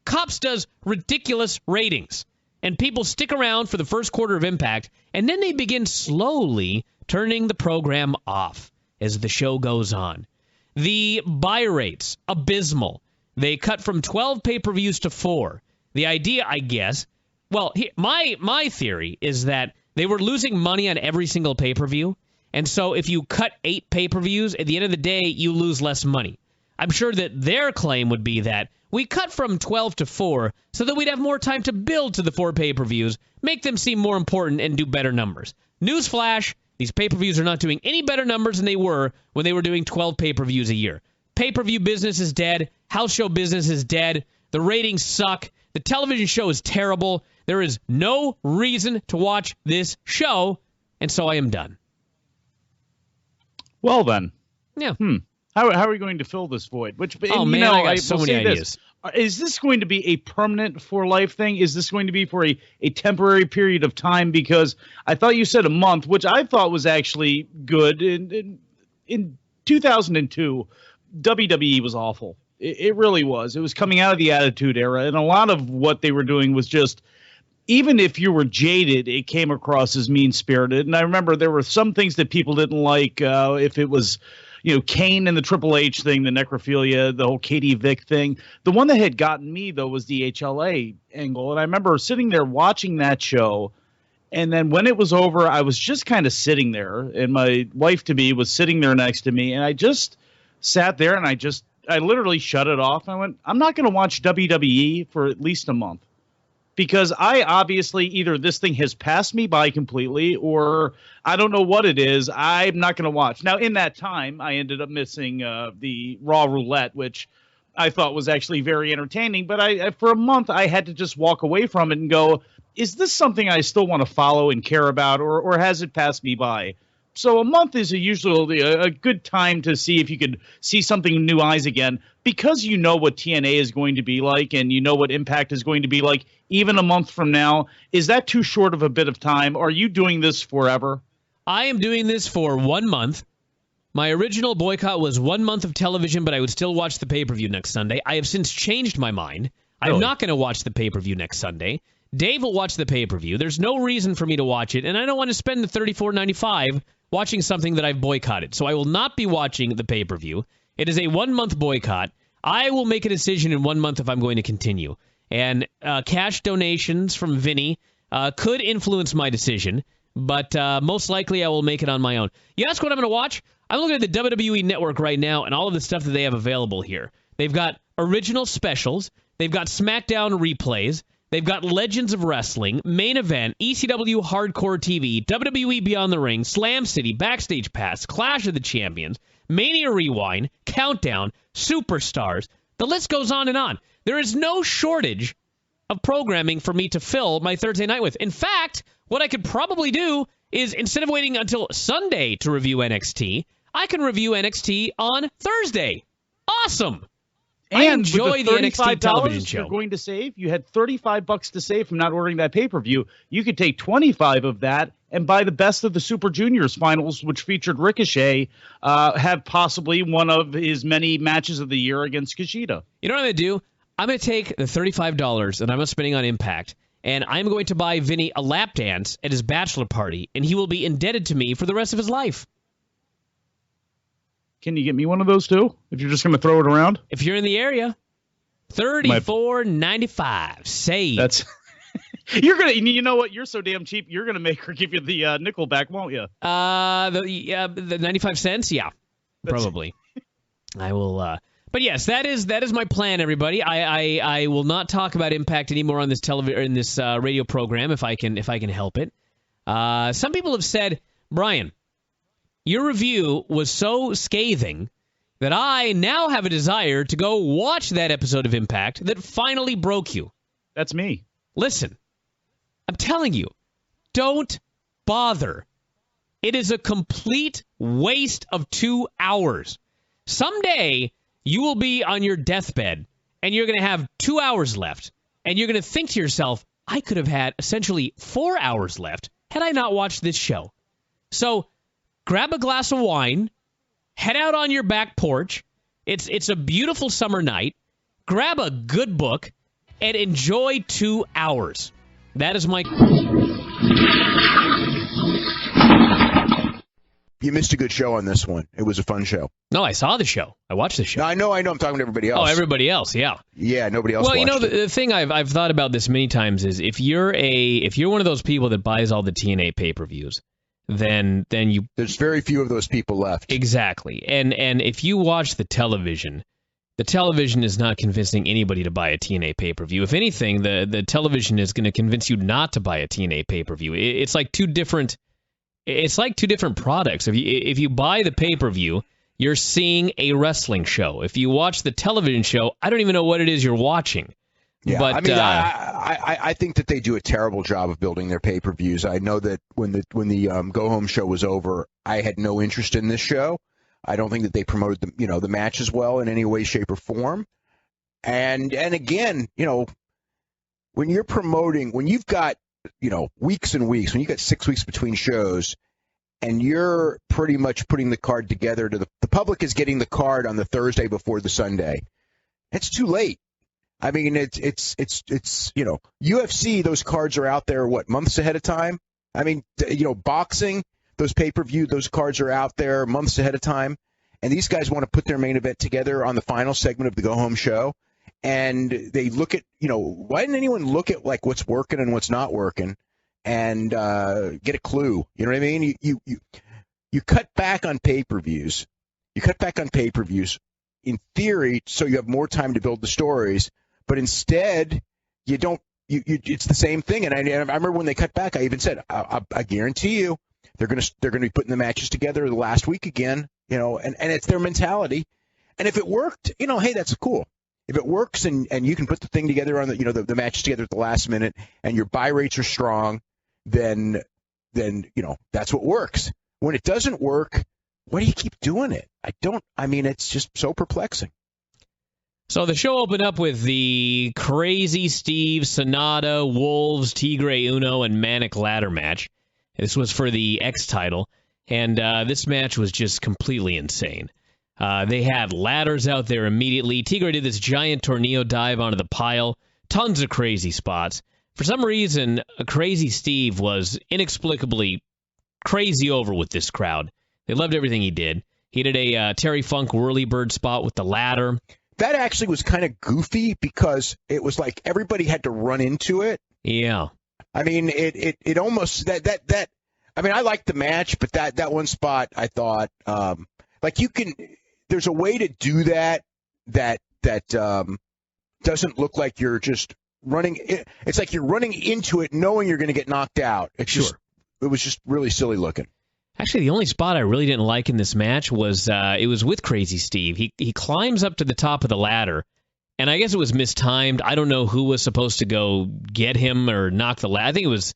Cops does ridiculous ratings. And people stick around for the first quarter of Impact, and then they begin slowly turning the program off as the show goes on. The buy rates, abysmal. They cut from 12 pay-per-views to 4. The idea, I guess, well, my theory is that they were losing money on every single pay-per-view, and so if you cut 8 pay-per-views, at the end of the day, you lose less money. I'm sure that their claim would be that we cut from 12 to 4 so that we'd have more time to build to the 4 pay-per-views, make them seem more important, and do better numbers. Newsflash, these pay-per-views are not doing any better numbers than they were when they were doing 12 pay-per-views a year. Pay-per-view business is dead. House show business is dead. The ratings suck. The television show is terrible. There is no reason to watch this show, and so I am done. Well, then. Yeah. How are we going to fill this void? Which, oh, man, I got so many ideas. is this going to be a permanent for life thing? Is this going to be for a temporary period of time? Because I thought you said a month, which I thought was actually good. In 2002, WWE was awful. It really was. It was coming out of the Attitude Era, and a lot of what they were doing was just, even if you were jaded, it came across as mean-spirited. And I remember there were some things that people didn't like. If it was, Kane and the Triple H thing, the necrophilia, the whole Katie Vick thing. The one that had gotten me, though, was the HLA angle. And I remember sitting there watching that show, and then when it was over, I was just kind of sitting there, and my wife-to-be was sitting there next to me, and I just sat there, and I literally shut it off. I went, I'm not going to watch WWE for at least a month. Because I obviously, either this thing has passed me by completely, or I don't know what it is. I'm not going to watch. Now, in that time, I ended up missing the Raw Roulette, which I thought was actually very entertaining. But for a month, I had to just walk away from it and go, is this something I still want to follow and care about, or has it passed me by? So a month is usually a good time to see if you could see something in new eyes again, because you know what TNA is going to be like and you know what Impact is going to be like even a month from now. Is that too short of a bit of time? Are you doing this forever? I am doing this for 1 month. My original boycott was 1 month of television, but I would still watch the pay-per-view next Sunday. I have since changed my mind. Really? I'm not going to watch the pay-per-view next Sunday. Dave will watch the pay-per-view. There's no reason for me to watch it, and I don't want to spend the $34.95 watching something that I've boycotted. So I will not be watching the pay-per-view. It is a 1 month boycott. I will make a decision in 1 month if I'm going to continue. And cash donations from Vinny could influence my decision, but most likely I will make it on my own. You ask what I'm going to watch? I'm looking at the WWE Network right now and all of the stuff that they have available here. They've got original specials. They've got SmackDown replays. They've got Legends of Wrestling, Main Event, ECW Hardcore TV, WWE Beyond the Ring, Slam City, Backstage Pass, Clash of the Champions, Mania Rewind, Countdown, Superstars. The list goes on and on. There is no shortage of programming for me to fill my Thursday night with. In fact, what I could probably do is, instead of waiting until Sunday to review NXT, I can review NXT on Thursday. Awesome! I enjoy the NXT television show. You're going to save. You had $35 to save from not ordering that pay-per-view. You could take 25 of that and buy the Best of the Super Juniors finals, which featured Ricochet, have possibly one of his many matches of the year against Kushida. You know what I'm going to do? I'm going to take the $35 that I'm spending on Impact, and I'm going to buy Vinny a lap dance at his bachelor party, and he will be indebted to me for the rest of his life. Can you get me one of those too? If you're just going to throw it around? If you're in the area, $34.95. Save. That's you're gonna. You know what? You're so damn cheap. You're gonna make her give you the nickel back, won't you? The 95 cents. Yeah, probably. I will. But yes, that is my plan, everybody. I will not talk about Impact anymore on this radio program if I can help it. Some people have said, Brian, your review was so scathing that I now have a desire to go watch that episode of Impact that finally broke you. That's me. Listen, I'm telling you, don't bother. It is a complete waste of 2 hours. Someday, you will be on your deathbed, and you're going to have 2 hours left, and you're going to think to yourself, I could have had essentially 4 hours left had I not watched this show. So, grab a glass of wine, head out on your back porch. It's a beautiful summer night. Grab a good book and enjoy 2 hours. That is my... You missed a good show on this one. It was a fun show. No, I saw the show. I watched the show. No, I know. I'm talking to everybody else. Oh, everybody else, yeah. Yeah, nobody else. Well, you know, watched the thing I've thought about this many times is if you're one of those people that buys all the TNA pay-per-views, then you... There's very few of those people left. Exactly. And if you watch the television is not convincing anybody to buy a TNA pay-per-view. If anything, the television is going to convince you not to buy a TNA pay-per-view. It's like two different products. If you buy the pay-per-view, you're seeing a wrestling show. If you watch the television show, I don't even know what it is you're watching. Yeah, but, I mean, I think that they do a terrible job of building their pay-per-views. I know that when the Go Home show was over, I had no interest in this show. I don't think that they promoted the matches well in any way, shape, or form. And again, when you're promoting, when you've got, weeks and weeks, when you got 6 weeks between shows, and you're pretty much putting the card together the public is getting the card on the Thursday before the Sunday. It's too late. I mean, it's UFC, those cards are out there, months ahead of time? I mean, boxing, those pay-per-view, those cards are out there months ahead of time. And these guys want to put their main event together on the final segment of the go-home show. And they look at, why didn't anyone look at, what's working and what's not working and get a clue? You know what I mean? You cut back on pay-per-views. You cut back on pay-per-views in theory so you have more time to build the stories. But instead, you don't. It's the same thing. And I remember when they cut back, I even said, I guarantee you, they're going to be putting the matches together the last week again. And it's their mentality. And if it worked, hey, that's cool. If it works and you can put the thing together on the matches together at the last minute, and your buy rates are strong, then that's what works. When it doesn't work, why do you keep doing it? It's just so perplexing. So the show opened up with the Crazy Steve, Sanada, Wolves, Tigre Uno, and Manic ladder match. This was for the X title, and this match was just completely insane. They had ladders out there immediately. Tigre did this giant tornado dive onto the pile. Tons of crazy spots. For some reason, Crazy Steve was inexplicably crazy over with this crowd. They loved everything he did. He did a Terry Funk whirly-bird spot with the ladder. That actually was kind of goofy because it was like everybody had to run into it. Yeah. I mean, it almost that. I mean, I liked the match, but that one spot, I thought, there's a way to do that doesn't look like you're just running. It's like you're running into it knowing you're going to get knocked out. It was just really silly looking. Actually, the only spot I really didn't like in this match was it was with Crazy Steve. He climbs up to the top of the ladder, and I guess it was mistimed. I don't know who was supposed to go get him or knock the ladder. I think it was,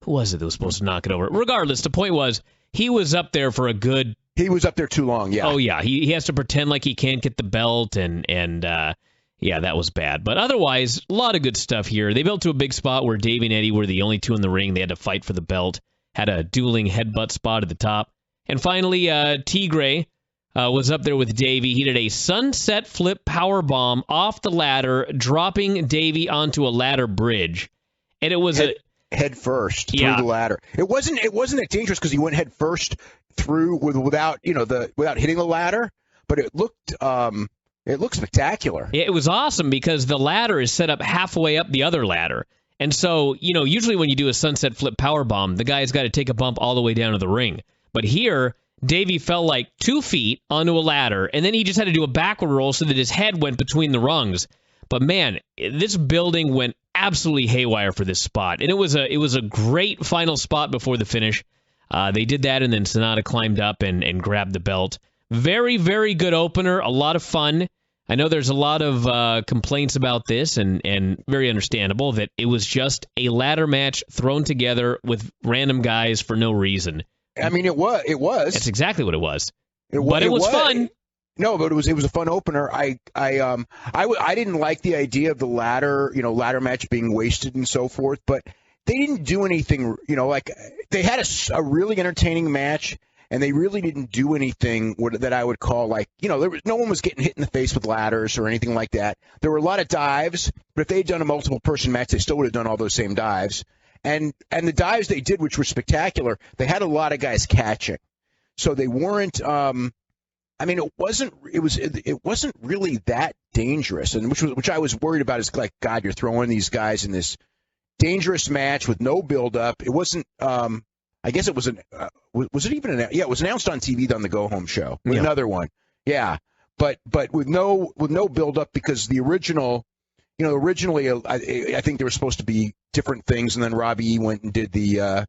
who was it that was supposed to knock it over? Regardless, the point was he was up there for a good... He was up there too long, yeah. Oh, yeah. He has to pretend like he can't get the belt, and yeah, that was bad. But otherwise, a lot of good stuff here. They built to a big spot where Davey and Eddie were the only two in the ring. They had to fight for the belt. Had a dueling headbutt spot at the top. And finally, Tigre was up there with Davey. He did a sunset flip power bomb off the ladder, dropping Davey onto a ladder bridge. And it was head first through the ladder. It wasn't that dangerous because he went head first through without hitting the ladder, but it looked spectacular. It was awesome because the ladder is set up halfway up the other ladder. And so, usually when you do a sunset flip power bomb, the guy's got to take a bump all the way down to the ring. But here, Davey fell like 2 feet onto a ladder, and then he just had to do a backward roll so that his head went between the rungs. But man, this building went absolutely haywire for this spot, and it was a great final spot before the finish. They did that, and then Sanada climbed up and grabbed the belt. Very, very good opener, a lot of fun. I know there's a lot of complaints about this, and very understandable, that it was just a ladder match thrown together with random guys for no reason. I mean, it was. That's exactly what it was. It was fun. No, but it was a fun opener. I didn't like the idea of the ladder match being wasted and so forth, but they didn't do anything. They had a really entertaining match. And they really didn't do anything that I would call no one was getting hit in the face with ladders or anything like that. There were a lot of dives, but if they had done a multiple-person match, they still would have done all those same dives. And the dives they did, which were spectacular, they had a lot of guys catching. So they weren't. It wasn't really that dangerous, and which I was worried about is like, God, you're throwing these guys in this dangerous match with no build-up. It wasn't. I guess it was was it even it was announced on TV on the Go Home show. Yeah. Another one. Yeah. But with no build up because the original, originally I think there were supposed to be different things, and then Robbie E went and did the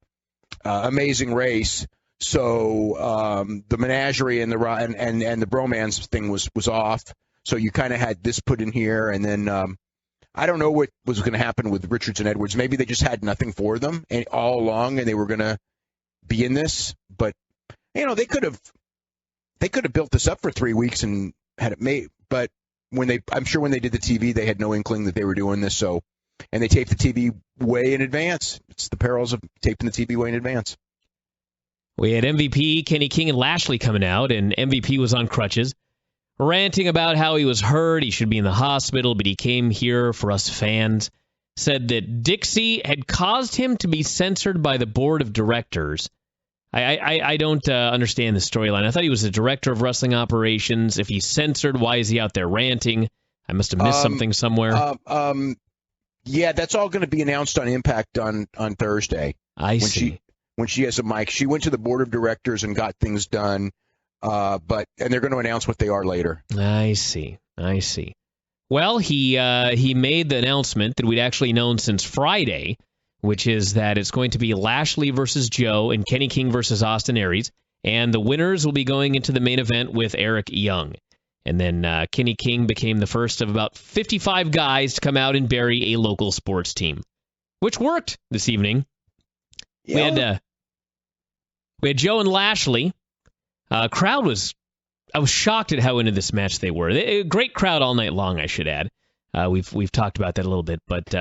Amazing Race. So the Menagerie and the BroMans thing was off. So you kind of had this put in here, and then I don't know what was going to happen with Richards and Edwards. Maybe they just had nothing for them all along, and they were going to be in this, but they could have built this up for 3 weeks and had it made, but I'm sure when they did the TV, they had no inkling that they were doing this. So, and they taped the TV way in advance. It's the perils of taping the TV way in advance. We had MVP, Kenny King, and Lashley coming out, and MVP was on crutches, ranting about how he was hurt, he should be in the hospital, but he came here for us fans. Said that Dixie had caused him to be censored by the board of directors. I don't understand the storyline. I thought he was the director of wrestling operations. If he's censored, why is he out there ranting? I must have missed something somewhere. Yeah, that's all going to be announced on Impact on Thursday. I see. When she has a mic. She went to the board of directors and got things done, and they're going to announce what they are later. I see. Well, he made the announcement that we'd actually known since Friday, which is that it's going to be Lashley versus Joe and Kenny King versus Austin Aries, and the winners will be going into the main event with Eric Young. And then Kenny King became the first of about 55 guys to come out and bury a local sports team, which worked this evening. Yeah. We had Joe and Lashley. Crowd was... I was shocked at how into this match they were. A great crowd all night long, I should add. We've talked about that a little bit, but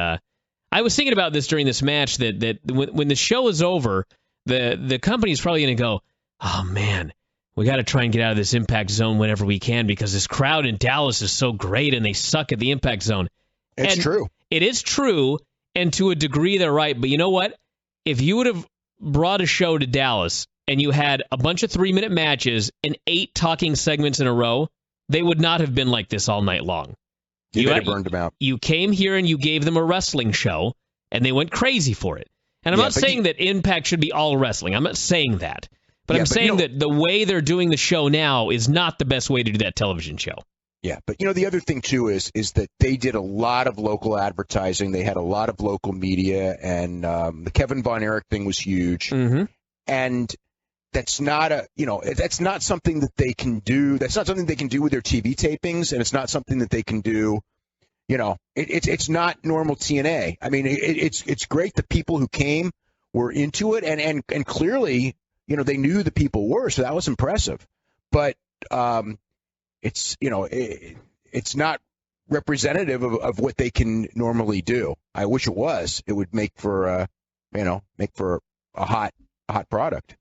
I was thinking about this during this match that when the show is over, the company's probably going to go, oh man, we got to try and get out of this Impact Zone whenever we can because this crowd in Dallas is so great and they suck at the Impact Zone. It's true. It is true, and to a degree they're right. But you know what? If you would have brought a show to Dallas and you had a bunch of 3-minute matches and 8 talking segments in a row, they would not have been like this all night long. You had burned them out. You came here and you gave them a wrestling show, and they went crazy for it. And I'm not saying that Impact should be all wrestling. I'm not saying that. But I'm saying that the way they're doing the show now is not the best way to do that television show. Yeah, but the other thing too is that they did a lot of local advertising. They had a lot of local media, and the Kevin Von Erich thing was huge. Mm-hmm. And that's not that's not something that they can do. That's not something they can do with their TV tapings, and it's not something that they can do. It's not normal TNA. I mean, it's great. The people who came were into it, and clearly, they knew who the people were, so that was impressive. But it's not representative of what they can normally do. I wish it was. It would make for a hot product.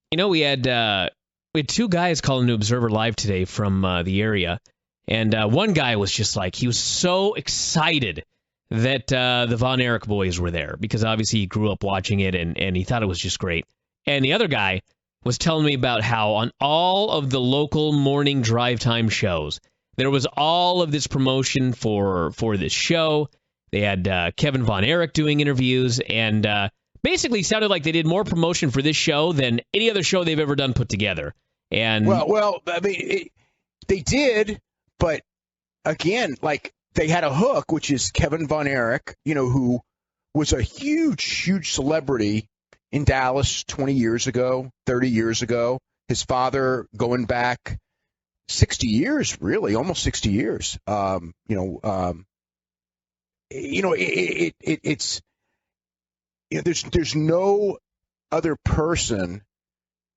We had 2 guys calling to Observer Live today from the area, and one guy was just like, he was so excited that the Von Erich boys were there because obviously he grew up watching it and he thought it was just great. And the other guy was telling me about how on all of the local morning drive time shows, there was all of this promotion for this show. They had Kevin Von Erich doing interviews, and basically sounded like they did more promotion for this show than any other show they've ever done put together. And well, I mean, they did, but again, like they had a hook, which is Kevin Von Erich, who was a huge celebrity in Dallas 20 years ago, 30 years ago. His father going back 60 years, really, almost 60 years. There's no other person,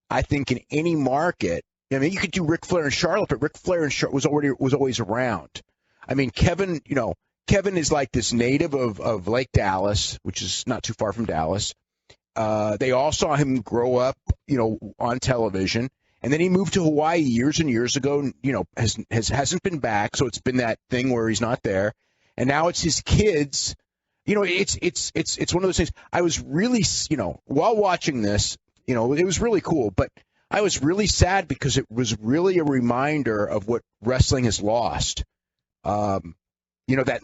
I think, in any market. I mean, you could do Ric Flair and Charlotte, but Ric Flair and Charlotte was always around. I mean, Kevin is like this native of Lake Dallas, which is not too far from Dallas. They all saw him grow up, on television, and then he moved to Hawaii years and years ago. Hasn't been back, so it's been that thing where he's not there, and now it's his kids. It's one of those things. I was really, while watching this, it was really cool, but I was really sad because it was really a reminder of what wrestling has lost. That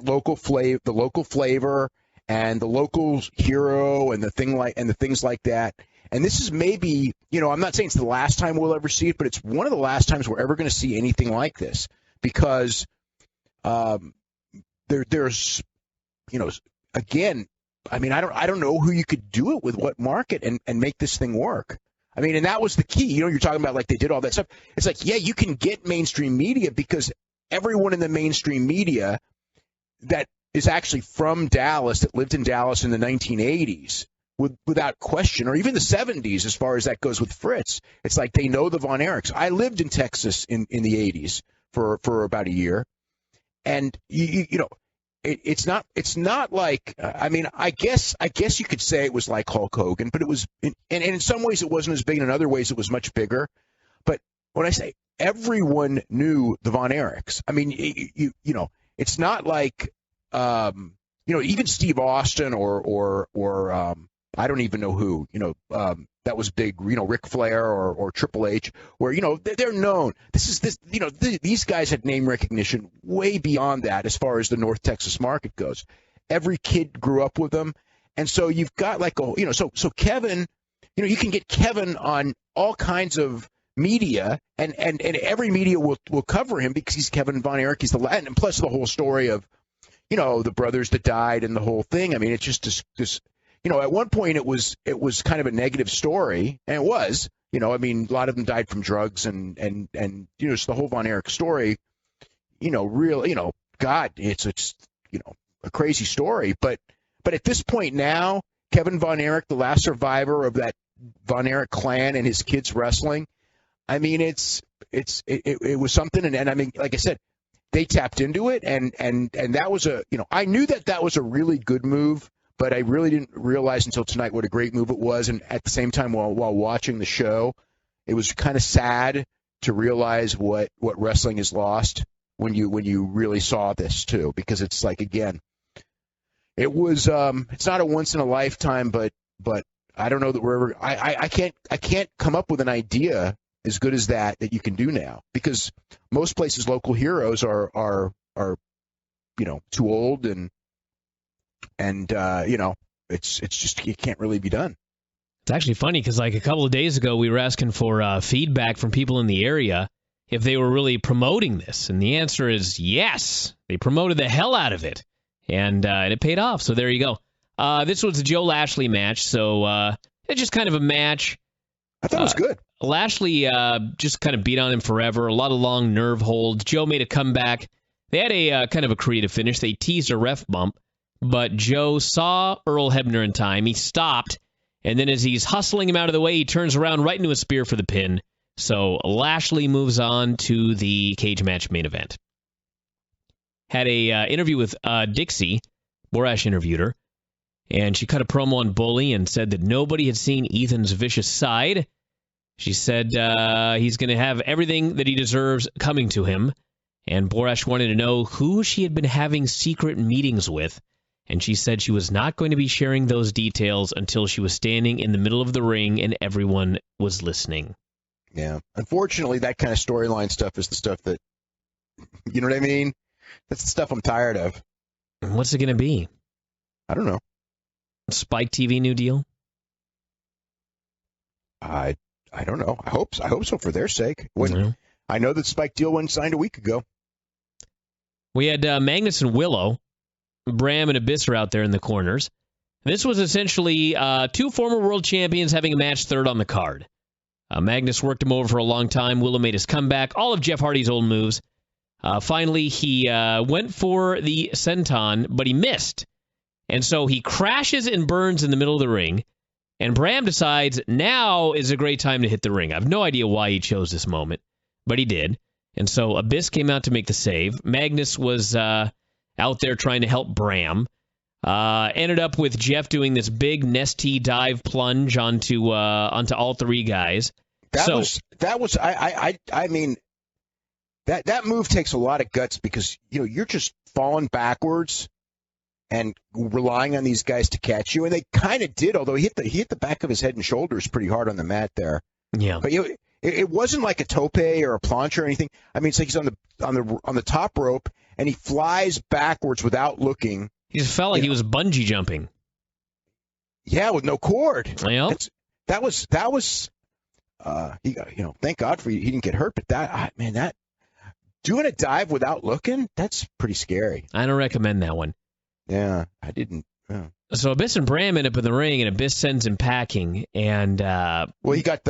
local flavor, the local flavor, and the local hero, and the things like that. And this is maybe, I'm not saying it's the last time we'll ever see it, but it's one of the last times we're ever going to see anything like this because there's, again, I mean, I don't know who you could do it with, what market, and make this thing work. I mean, and that was the key. You're talking about like they did all that stuff. It's like, yeah, you can get mainstream media because everyone in the mainstream media that is actually from Dallas, that lived in Dallas in the 1980s, without question, or even the 70s, as far as that goes with Fritz. It's like they know the Von Erichs. I lived in Texas in the 80s for about a year, and it's not like I mean I guess you could say it was like Hulk Hogan, but it was and in some ways it wasn't as big, and in other ways it was much bigger. But when I say everyone knew the Von Erichs, I mean it's not like even Steve Austin or I don't even know who that was big, Ric Flair or Triple H, where they're known. These guys had name recognition way beyond that as far as the North Texas market goes. Every kid grew up with them, and so you've got so Kevin, you can get Kevin on all kinds of media, and every media will cover him because he's Kevin Von Erich. He's the Latin, and plus the whole story of the brothers that died and the whole thing. I mean, it's just this. At one point it was kind of a negative story, and it was. I mean, a lot of them died from drugs, and so the whole Von Erich story. God, it's a crazy story. But at this point now, Kevin Von Erich, the last survivor of that Von Erich clan and his kids wrestling. I mean, it was something, and I mean, like I said, they tapped into it, and that was I knew that was a really good move, but I really didn't realize until tonight what a great move it was. And at the same time, while watching the show, it was kind of sad to realize what wrestling has lost when you really saw this too, because it's like, again, it was it's not a once in a lifetime, but I don't know that we're ever. I can't come up with an idea as good as that you can do now, because most places local heroes are too old and it's just, it can't really be done. It's actually funny because like a couple of days ago we were asking for feedback from people in the area if they were really promoting this, and the answer is yes. They promoted the hell out of it, and it paid off. So there you go. This was a Joe Lashley match, so it's just kind of a match. I thought it was good. Lashley just kind of beat on him forever. A lot of long nerve holds. Joe made a comeback. They had a kind of a creative finish. They teased a ref bump, but Joe saw Earl Hebner in time. He stopped, and then as he's hustling him out of the way, he turns around right into a spear for the pin. So Lashley moves on to the cage match main event. Had a interview with Dixie. Borash interviewed her, and she cut a promo on Bully and said that nobody had seen Ethan's vicious side. She said he's going to have everything that he deserves coming to him. And Borash wanted to know who she had been having secret meetings with. And she said she was not going to be sharing those details until she was standing in the middle of the ring and everyone was listening. Yeah. Unfortunately, that kind of storyline stuff is the stuff that, you know what I mean? That's the stuff I'm tired of. What's it going to be? I don't know. Spike TV new deal? I don't know. I hope so for their sake. I know that Spike deal wasn't signed a week ago. We had Magnus and Willow. Bram and Abyss are out there in the corners. This was essentially two former world champions having a match third on the card. Magnus worked him over for a long time. Willow made his comeback. All of Jeff Hardy's old moves. Finally, he went for the senton, but he missed. And so he crashes and burns in the middle of the ring. And Bram decides now is a great time to hit the ring. I have no idea why he chose this moment, but he did. And so Abyss came out to make the save. Magnus was out there trying to help Bram. Ended up with Jeff doing this big Nesty dive plunge onto all three guys. I mean, that move takes a lot of guts because you're just falling backwards and relying on these guys to catch you, and they kind of did. Although he hit the back of his head and shoulders pretty hard on the mat there. Yeah, but it wasn't like a tope or a plancha or anything. I mean, it's like he's on the top rope and he flies backwards without looking. He just felt like he was bungee jumping. Yeah, with no cord. Yep. That was thank God he didn't get hurt. But that doing a dive without looking, that's pretty scary. I don't recommend that one. Yeah, I didn't. Yeah. So Abyss and Bram end up in the ring, and Abyss sends him packing. And he got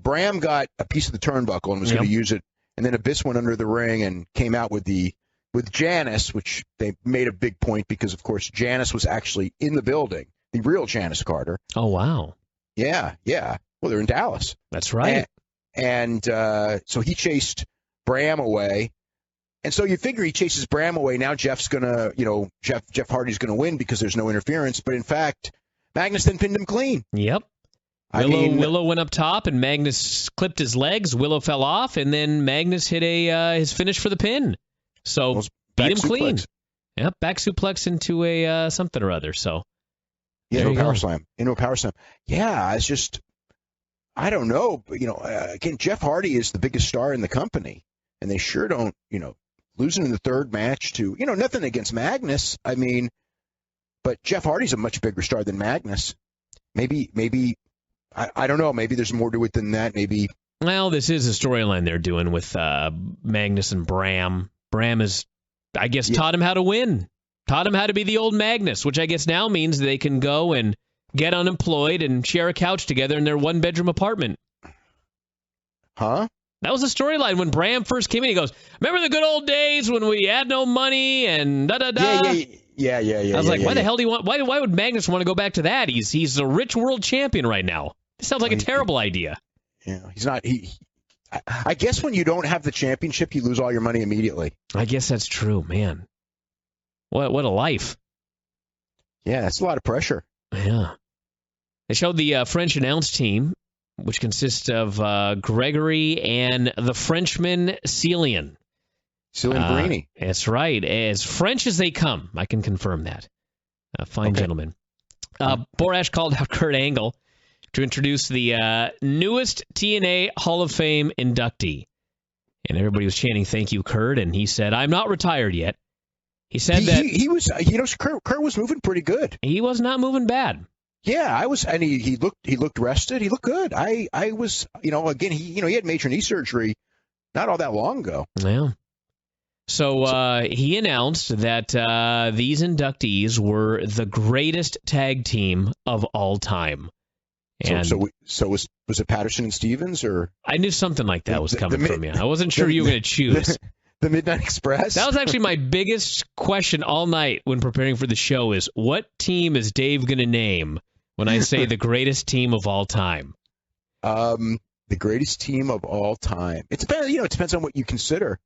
Bram got a piece of the turnbuckle and was going to use it, and then Abyss went under the ring and came out with Janice, which they made a big point because, of course, Janice was actually in the building, the real Janice Carter. Oh wow. Yeah. Well, they're in Dallas. That's right. And so he chased Bram away. And so you figure he chases Bram away. Now Jeff's going to, Jeff Hardy's going to win because there's no interference. But in fact, Magnus then pinned him clean. Yep. Willow went up top, and Magnus clipped his legs. Willow fell off, and then Magnus hit his finish for the pin. So beat him clean. Yep, back suplex into a something or other. So into a power slam. Yeah, it's just, I don't know. But, again, Jeff Hardy is the biggest star in the company, and they sure don't, losing in the third match to, nothing against Magnus. I mean, but Jeff Hardy's a much bigger star than Magnus. Maybe. I don't know. Maybe there's more to it than that. Maybe. Well, this is a storyline they're doing with Magnus and Bram. Bram has, I guess, taught him how to win. Taught him how to be the old Magnus, which I guess now means they can go and get unemployed and share a couch together in their one-bedroom apartment. Huh? That was a storyline when Bram first came in. He goes, remember the good old days when we had no money and da-da-da? Yeah. I was like, why the hell do you want? Why would Magnus want to go back to that? He's a rich world champion right now. This sounds like a terrible idea. Yeah, he's not. I guess when you don't have the championship, you lose all your money immediately. I guess that's true, man. What a life. Yeah, that's a lot of pressure. Yeah. They showed the French announce team, which consists of Gregory and the Frenchman Celian. Brittany. That's right. As French as they come. I can confirm that. Fine gentleman. Borash called out Kurt Angle to introduce the newest TNA Hall of Fame inductee. And everybody was chanting, thank you, Kurt. And he said, I'm not retired yet. He said he was, Kurt was moving pretty good. He was not moving bad. Yeah, and he looked rested. He looked good. I was, again, he had major knee surgery not all that long ago. Yeah. So he announced that these inductees were the greatest tag team of all time. And so was it Patterson and Stevens, or I knew something like that was coming from you. I wasn't sure you were going to choose the Midnight Express. That was actually my biggest question all night when preparing for the show: is what team is Dave going to name when I say the greatest team of all time? The greatest team of all time. It depends. It depends on what you consider.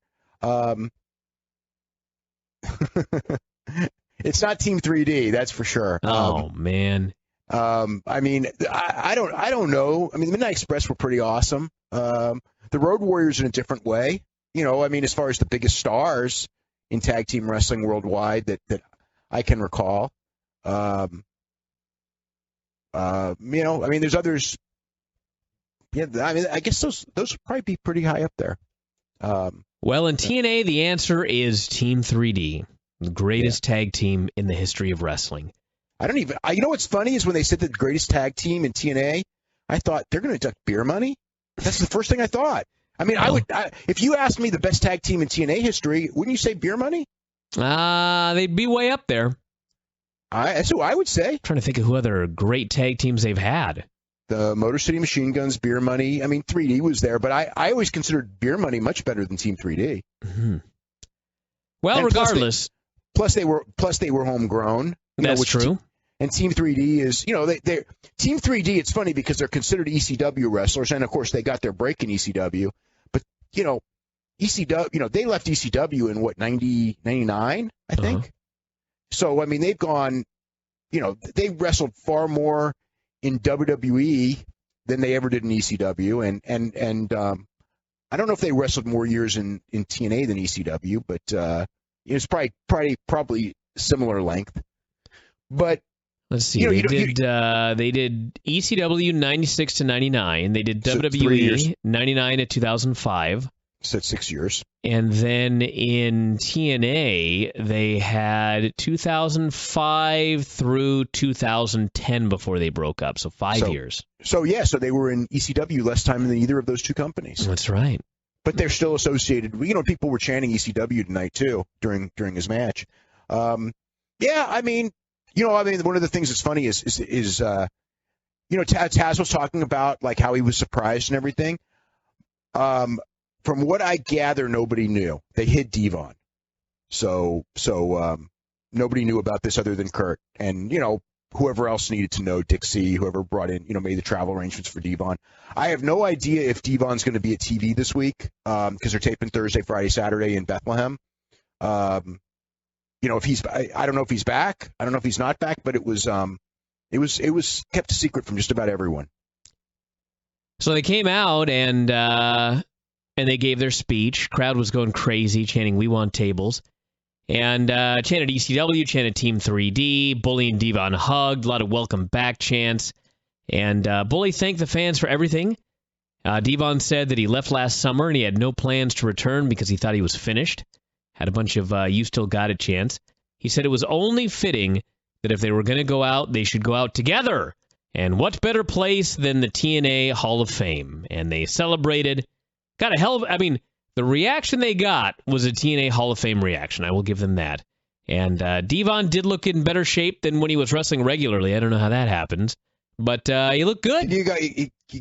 It's not Team 3D, that's for sure. Oh man. I mean, I don't know. I mean, the Midnight Express were pretty awesome. The Road Warriors in a different way. As far as the biggest stars in tag team wrestling worldwide that I can recall. There's others. Yeah, I guess those would probably be pretty high up there. Well, in TNA, the answer is Team 3D, the greatest tag team in the history of wrestling. What's funny is when they said the greatest tag team in TNA, I thought they're going to deduct beer money. That's the first thing I thought. I mean, if you asked me the best tag team in TNA history, wouldn't you say beer money? They'd be way up there. That's who I would say. I'm trying to think of who other great tag teams they've had. The Motor City Machine Guns, Beer Money. I mean, 3D was there, but I always considered Beer Money much better than Team 3D. Mm-hmm. Well, and regardless, plus they were homegrown. That's true. And Team 3D is, they Team 3D. It's funny because they're considered ECW wrestlers, and of course they got their break in ECW. But ECW, they left ECW in 99, I think. Uh-huh. So I mean, they've gone, they wrestled far more in WWE than they ever did in ECW, and I don't know if they wrestled more years in TNA than ECW, but it's probably similar length. But let's see, they did ECW 96 to 99, they did WWE 99 to 2005. So 6 years. And then in TNA, they had 2005 through 2010 before they broke up, so 5 years. So they were in ECW less time than either of those two companies. That's right. But they're still associated. People were chanting ECW tonight too during his match. One of the things that's funny is Taz was talking about like how he was surprised and everything. From what I gather, nobody knew. They hid Devon. So nobody knew about this other than Kurt. And, whoever else needed to know, Dixie, whoever brought in, made the travel arrangements for Devon. I have no idea if Devon's going to be at TV this week because they're taping Thursday, Friday, Saturday in Bethlehem. If he's, I don't know if he's back. I don't know if he's not back, but it was kept a secret from just about everyone. So they came out and they gave their speech. Crowd was going crazy, chanting "We want tables," and chanted ECW, chanted Team 3D. Bully and Devon hugged. A lot of welcome back chants. And Bully thanked the fans for everything. Devon said that he left last summer and he had no plans to return because he thought he was finished. Had a bunch of "You Still Got It" chants. He said it was only fitting that if they were going to go out, they should go out together. And what better place than the TNA Hall of Fame? And they celebrated. Got a hell of... I mean, the reaction they got was a TNA Hall of Fame reaction. I will give them that. And Devon did look in better shape than when he was wrestling regularly. I don't know how that happens. But he looked good. You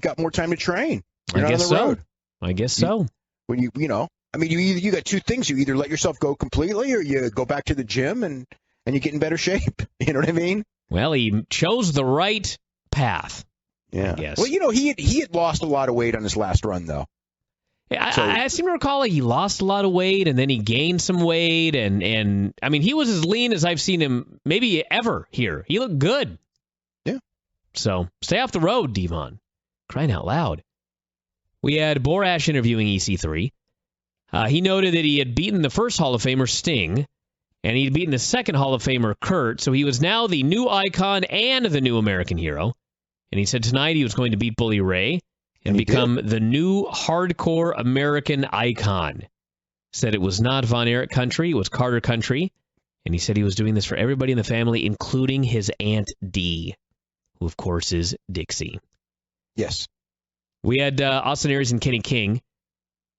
got more time to train. I guess so. I guess so. When you got two things. You either let yourself go completely or you go back to the gym and you get in better shape. You know what I mean? Well, he chose the right path. Yeah. I guess. Well, he had lost a lot of weight on his last run, though. I seem to recall he lost a lot of weight and then he gained some weight. And I mean, he was as lean as I've seen him maybe ever here. He looked good. Yeah. So stay off the road, Devon. Crying out loud. We had Borash interviewing EC3. He noted that he had beaten the first Hall of Famer, Sting, and he'd beaten the second Hall of Famer, Kurt, so he was now the new icon and the new American hero. And he said tonight he was going to beat Bully Ray and become the new hardcore American icon. Said it was not Von Erich country, it was Carter country. And he said he was doing this for everybody in the family, including his Aunt Dee, who, of course, is Dixie. Yes. We had Austin Aries and Kenny King.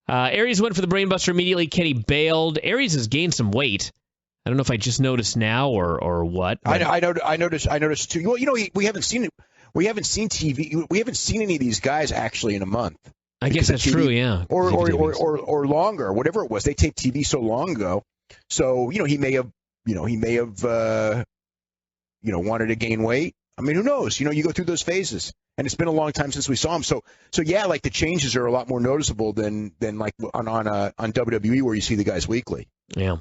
Aries went for the brainbuster immediately. Kenny bailed. Aries has gained some weight. I don't know if I just noticed now or what. I noticed too. Well, we haven't seen it. We haven't seen TV. We haven't seen any of these guys actually in a month. I guess that's true. Yeah. Or longer, whatever it was. They taped TV so long ago. So he may have wanted to gain weight. I mean, who knows? You go through those phases. And it's been a long time since we saw him. So yeah, like the changes are a lot more noticeable than like on WWE where you see the guys weekly. Yeah.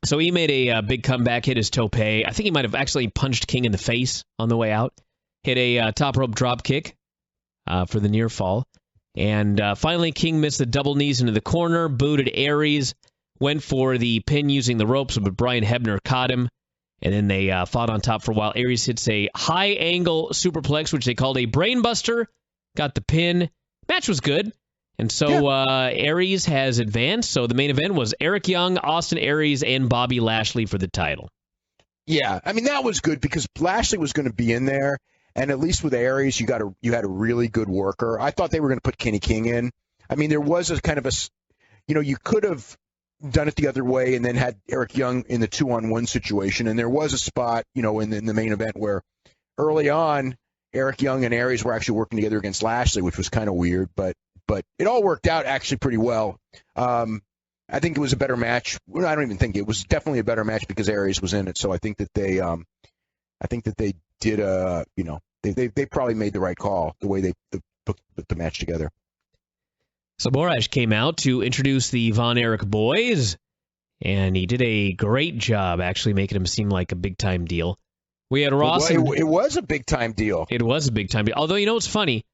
So he made a big comeback, hit his tope. I think he might have actually punched King in the face on the way out. Hit a top rope drop kick for the near fall. And finally, King missed the double knees into the corner, booted Aries, went for the pin using the ropes, but Brian Hebner caught him. And then they fought on top for a while. Aries hits a high-angle superplex, which they called a brainbuster. Got the pin. Match was good. And so Aries has advanced. So the main event was Eric Young, Austin Aries, and Bobby Lashley for the title. Yeah, I mean, that was good because Lashley was going to be in there. And at least with Aries, you had a really good worker. I thought they were going to put Kenny King in. I mean, there was a kind of you could have done it the other way and then had Eric Young in the 2-on-1 situation. And there was a spot, in the main event where early on, Eric Young and Aries were actually working together against Lashley, which was kind of weird, but it all worked out actually pretty well. I think it was a better match. Well, I don't even think it was definitely a better match because Aries was in it. So I think that they did they probably made the right call the way they put the match together. So Borash came out to introduce the Von Erich boys, and he did a great job actually making him seem like a big-time deal. We had Ross. It was a big-time deal. It was a big-time deal. Although, what's funny?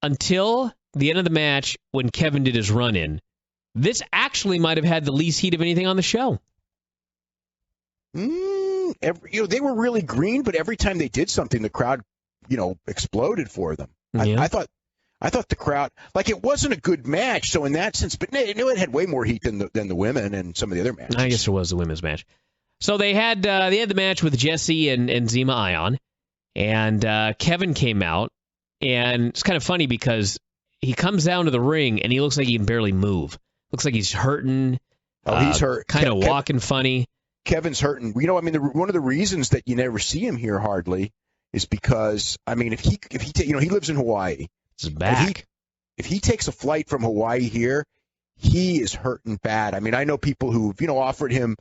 Until the end of the match, when Kevin did his run-in, this actually might have had the least heat of anything on the show. They were really green, but every time they did something, the crowd, exploded for them. Yeah. I thought the crowd, like, it wasn't a good match. So in that sense, but it had way more heat than the women and some of the other matches. I guess there was the women's match. So they had the match with Jesse and Zima Ion, and Kevin came out, and it's kind of funny because he comes down to the ring and he looks like he can barely move. Looks like he's hurting. Oh, he's hurt. Kind of walking funny. Kevin's hurting. One of the reasons that you never see him here hardly is because, if he lives in Hawaii. His back. If he takes a flight from Hawaii here, he is hurting bad. I know people who've, offered him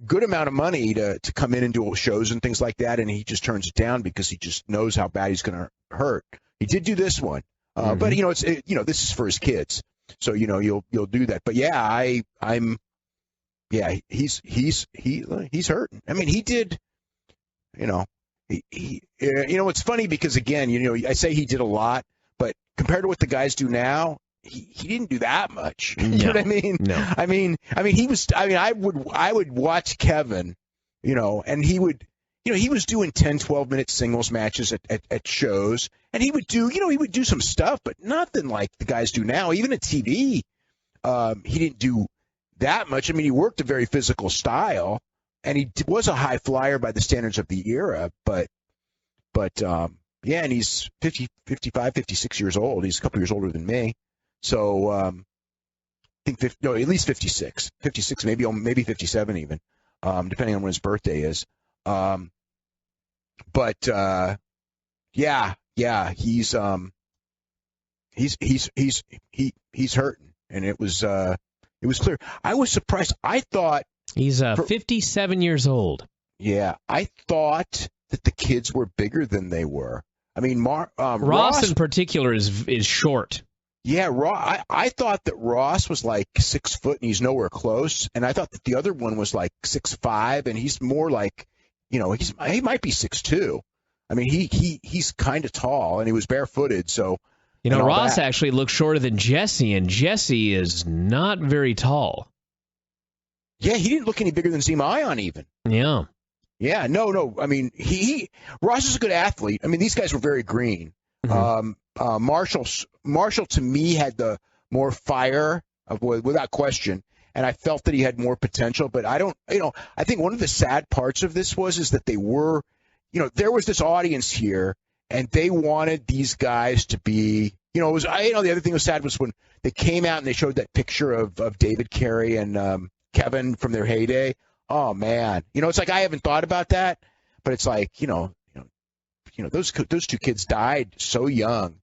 good amount of money to come in and do shows and things like that, and he just turns it down because he just knows how bad he's going to hurt. He did do this one, but this is for his kids, so you'll do that. But yeah, he's hurting. I mean, he did, it's funny because again, I say he did a lot, but compared to what the guys do now, he didn't do that much. You know what I mean? No. I mean, I would watch Kevin, and he would, he was doing 10, 12-minute singles matches at shows, and he would do some stuff, but nothing like the guys do now. Even at TV, he didn't do that much. I mean, he worked a very physical style, and he was a high flyer by the standards of the era, but and he's 50, 55, 56 years old. He's a couple years older than me. So I think at least 56, maybe 57 even, depending on when his birthday is. But he's hurting, and it was clear. I was surprised. I thought he's 57 years old. Yeah, I thought that the kids were bigger than they were. I mean, Ross in particular is short. Yeah, I thought that Ross was like 6 foot and he's nowhere close, and I thought that the other one was like 6'5", and he's more like, he might be 6'2". I mean, he's kind of tall, and he was barefooted, so. Ross actually looks shorter than Jesse, and Jesse is not very tall. Yeah, he didn't look any bigger than Zima Ion even. Yeah. Yeah, no. I mean, Ross is a good athlete. I mean, these guys were very green. Mm-hmm. Marshall to me had the more fire, without question, and I felt that he had more potential. But I think one of the sad parts of this is that they were, there was this audience here, and they wanted these guys to be, the other thing that was sad was when they came out and they showed that picture of David Carey and Kevin from their heyday. Oh man, it's like I haven't thought about that, but it's like those two kids died so young,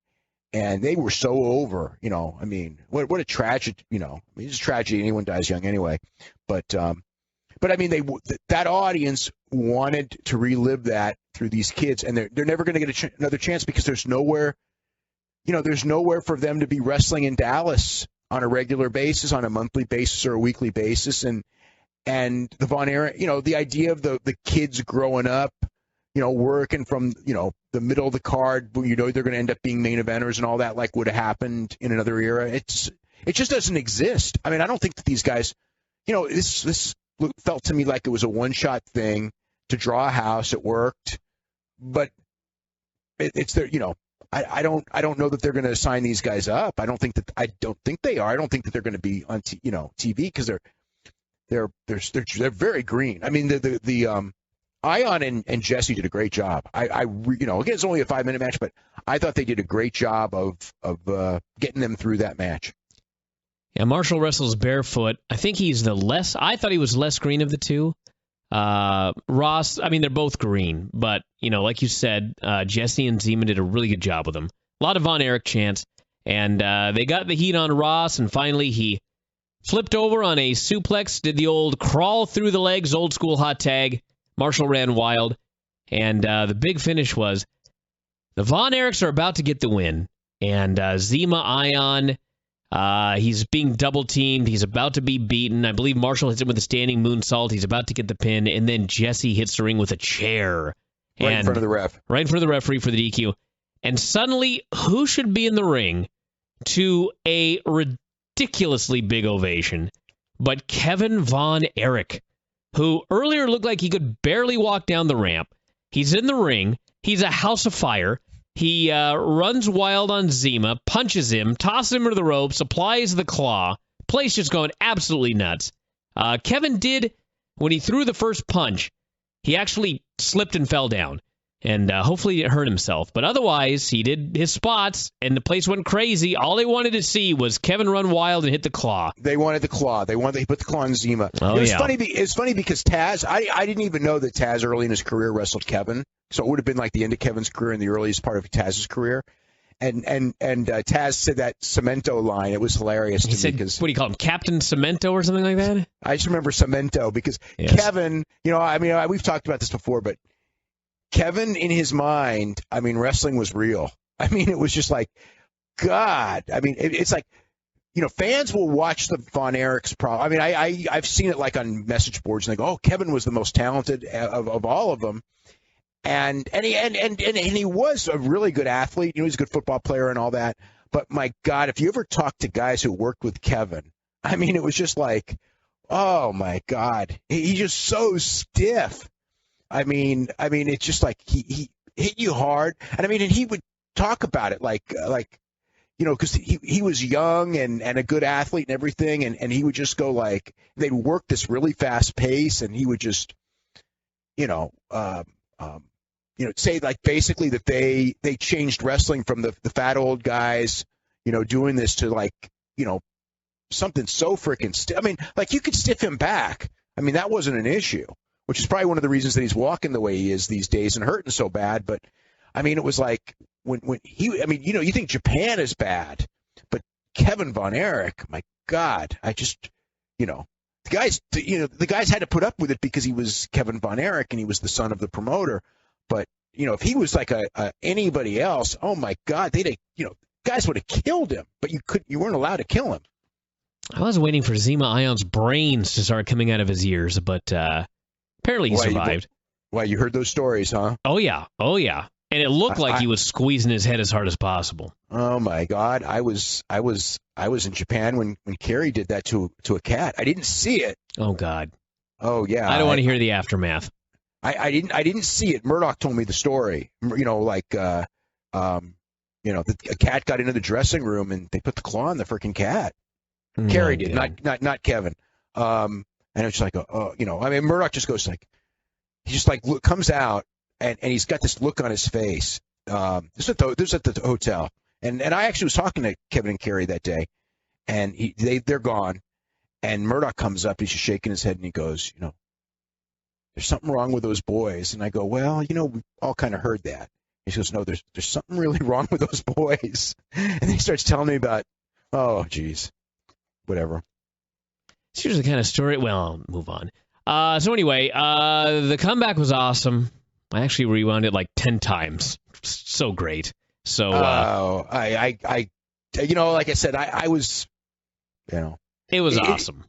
and they were so over. I mean, what a tragedy. It's a tragedy. Anyone dies young anyway. But I mean, that audience wanted to relive that through these kids, and they're never going to get another chance because there's nowhere for them to be wrestling in Dallas on a regular basis, on a monthly basis or a weekly basis, and the Von Erich, the idea of the kids growing up, working from, the middle of the card, they're going to end up being main eventers and all that, like would have happened in another era. It just doesn't exist. I mean, I don't think that these guys, this felt to me like it was a one-shot thing to draw a house. It worked, but it's their, I don't know that they're going to sign these guys up. I don't think they are. I don't think that they're going to be on TV because they're very green. I mean, the Ion and Jesse did a great job. Again, it's only a 5-minute match, but I thought they did a great job of getting them through that match. Yeah, Marshall wrestles barefoot. I think I thought he was less green of the two. Ross, I mean, they're both green, but, like you said, Jesse and Zima did a really good job with them. A lot of Von Erich chants, and they got the heat on Ross, and finally he flipped over on a suplex, did the old crawl through the legs, old school hot tag. Marshall ran wild, and the big finish was the Von Erichs are about to get the win, and Zima Ion, he's being double-teamed. He's about to be beaten. I believe Marshall hits him with a standing moonsault. He's about to get the pin, and then Jesse hits the ring with a chair. Right in front of the ref. Right in front of the referee for the DQ. And suddenly, who should be in the ring to a ridiculously big ovation but Kevin Von Erich, who earlier looked like he could barely walk down the ramp. He's in the ring. He's a house of fire. He runs wild on Zima, punches him, tosses him into the ropes, applies the claw. Place just going absolutely nuts. Kevin did, when he threw the first punch, he actually slipped and fell down. And hopefully he didn't hurt himself. But otherwise, he did his spots, and the place went crazy. All they wanted to see was Kevin run wild and hit the claw. They wanted the claw. They put the claw on Zima. Oh, it was funny. It's funny because Taz, I didn't even know that Taz early in his career wrestled Kevin. So it would have been like the end of Kevin's career and the earliest part of Taz's career. And Taz said that Cemento line. It was hilarious to me because what do you call him, Captain Cemento or something like that? I just remember Cemento because Kevin. We've talked about this before, but Kevin in his mind, wrestling was real. It was just like, God. It's like, fans will watch the Von Erichs I've seen it like on message boards and they go, oh, Kevin was the most talented of all of them. And he was a really good athlete. He was a good football player and all that. But my God, if you ever talk to guys who worked with Kevin, it was just like, oh my God, he's just so stiff. It's just like he hit you hard, and he would talk about it like because he was young and a good athlete and everything, and he would just go like they'd work this really fast pace, and he would just say like basically that they changed wrestling from the fat old guys, doing this to like, something so freaking stiff. Like you could stiff him back. That wasn't an issue, which is probably one of the reasons that he's walking the way he is these days and hurting so bad. But it was like when he, you think Japan is bad, but Kevin Von Erich, my God, the guys had to put up with it because he was Kevin Von Erich and he was the son of the promoter. But, if he was like anybody else, oh my God, guys would have killed him, but you weren't allowed to kill him. I was waiting for Zema Ion's brains to start coming out of his ears, but apparently he survived. Why, you heard those stories, huh? Oh yeah. And it looked like he was squeezing his head as hard as possible. Oh my God, I was in Japan when Kerry did that to a cat. I didn't see it. Oh God. Oh yeah. I don't want to hear the aftermath. I didn't see it. Murdoch told me the story. A cat got into the dressing room and they put the claw on the freaking cat. Kerry did, not Kevin. And it's like, Murdoch just goes like, he just like comes out and he's got this look on his face. This is at the hotel, and I actually was talking to Kevin and Kerry that day, and they're gone, and Murdoch comes up, he's just shaking his head, and he goes, there's something wrong with those boys, and I go, well, we all kind of heard that. He goes, no, there's something really wrong with those boys, and then he starts telling me about, oh, geez. Whatever. It's usually the kind of story. Well, I'll move on. So anyway, the comeback was awesome. I actually rewound it like 10 times. So great. So. Like I said, I was, It was awesome.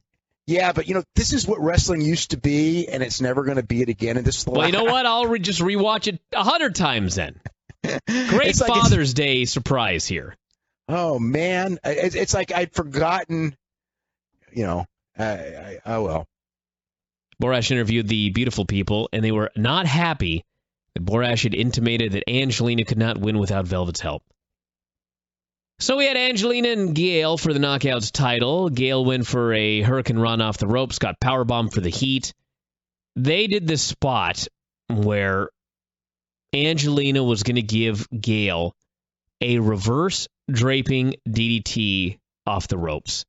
Yeah, but this is what wrestling used to be, and it's never going to be it again. And this. Well, you know what? I'll just rewatch it 100 times then. Great Father's Day surprise here. Oh man, it's like I'd forgotten. Oh well. Borash interviewed the beautiful people, and they were not happy that Borash had intimated that Angelina could not win without Velvet's help. So we had Angelina and Gail for the Knockouts title. Gail went for a Hurricane Run off the ropes, got powerbomb for the heat. They did this spot where Angelina was going to give Gail a reverse draping DDT off the ropes.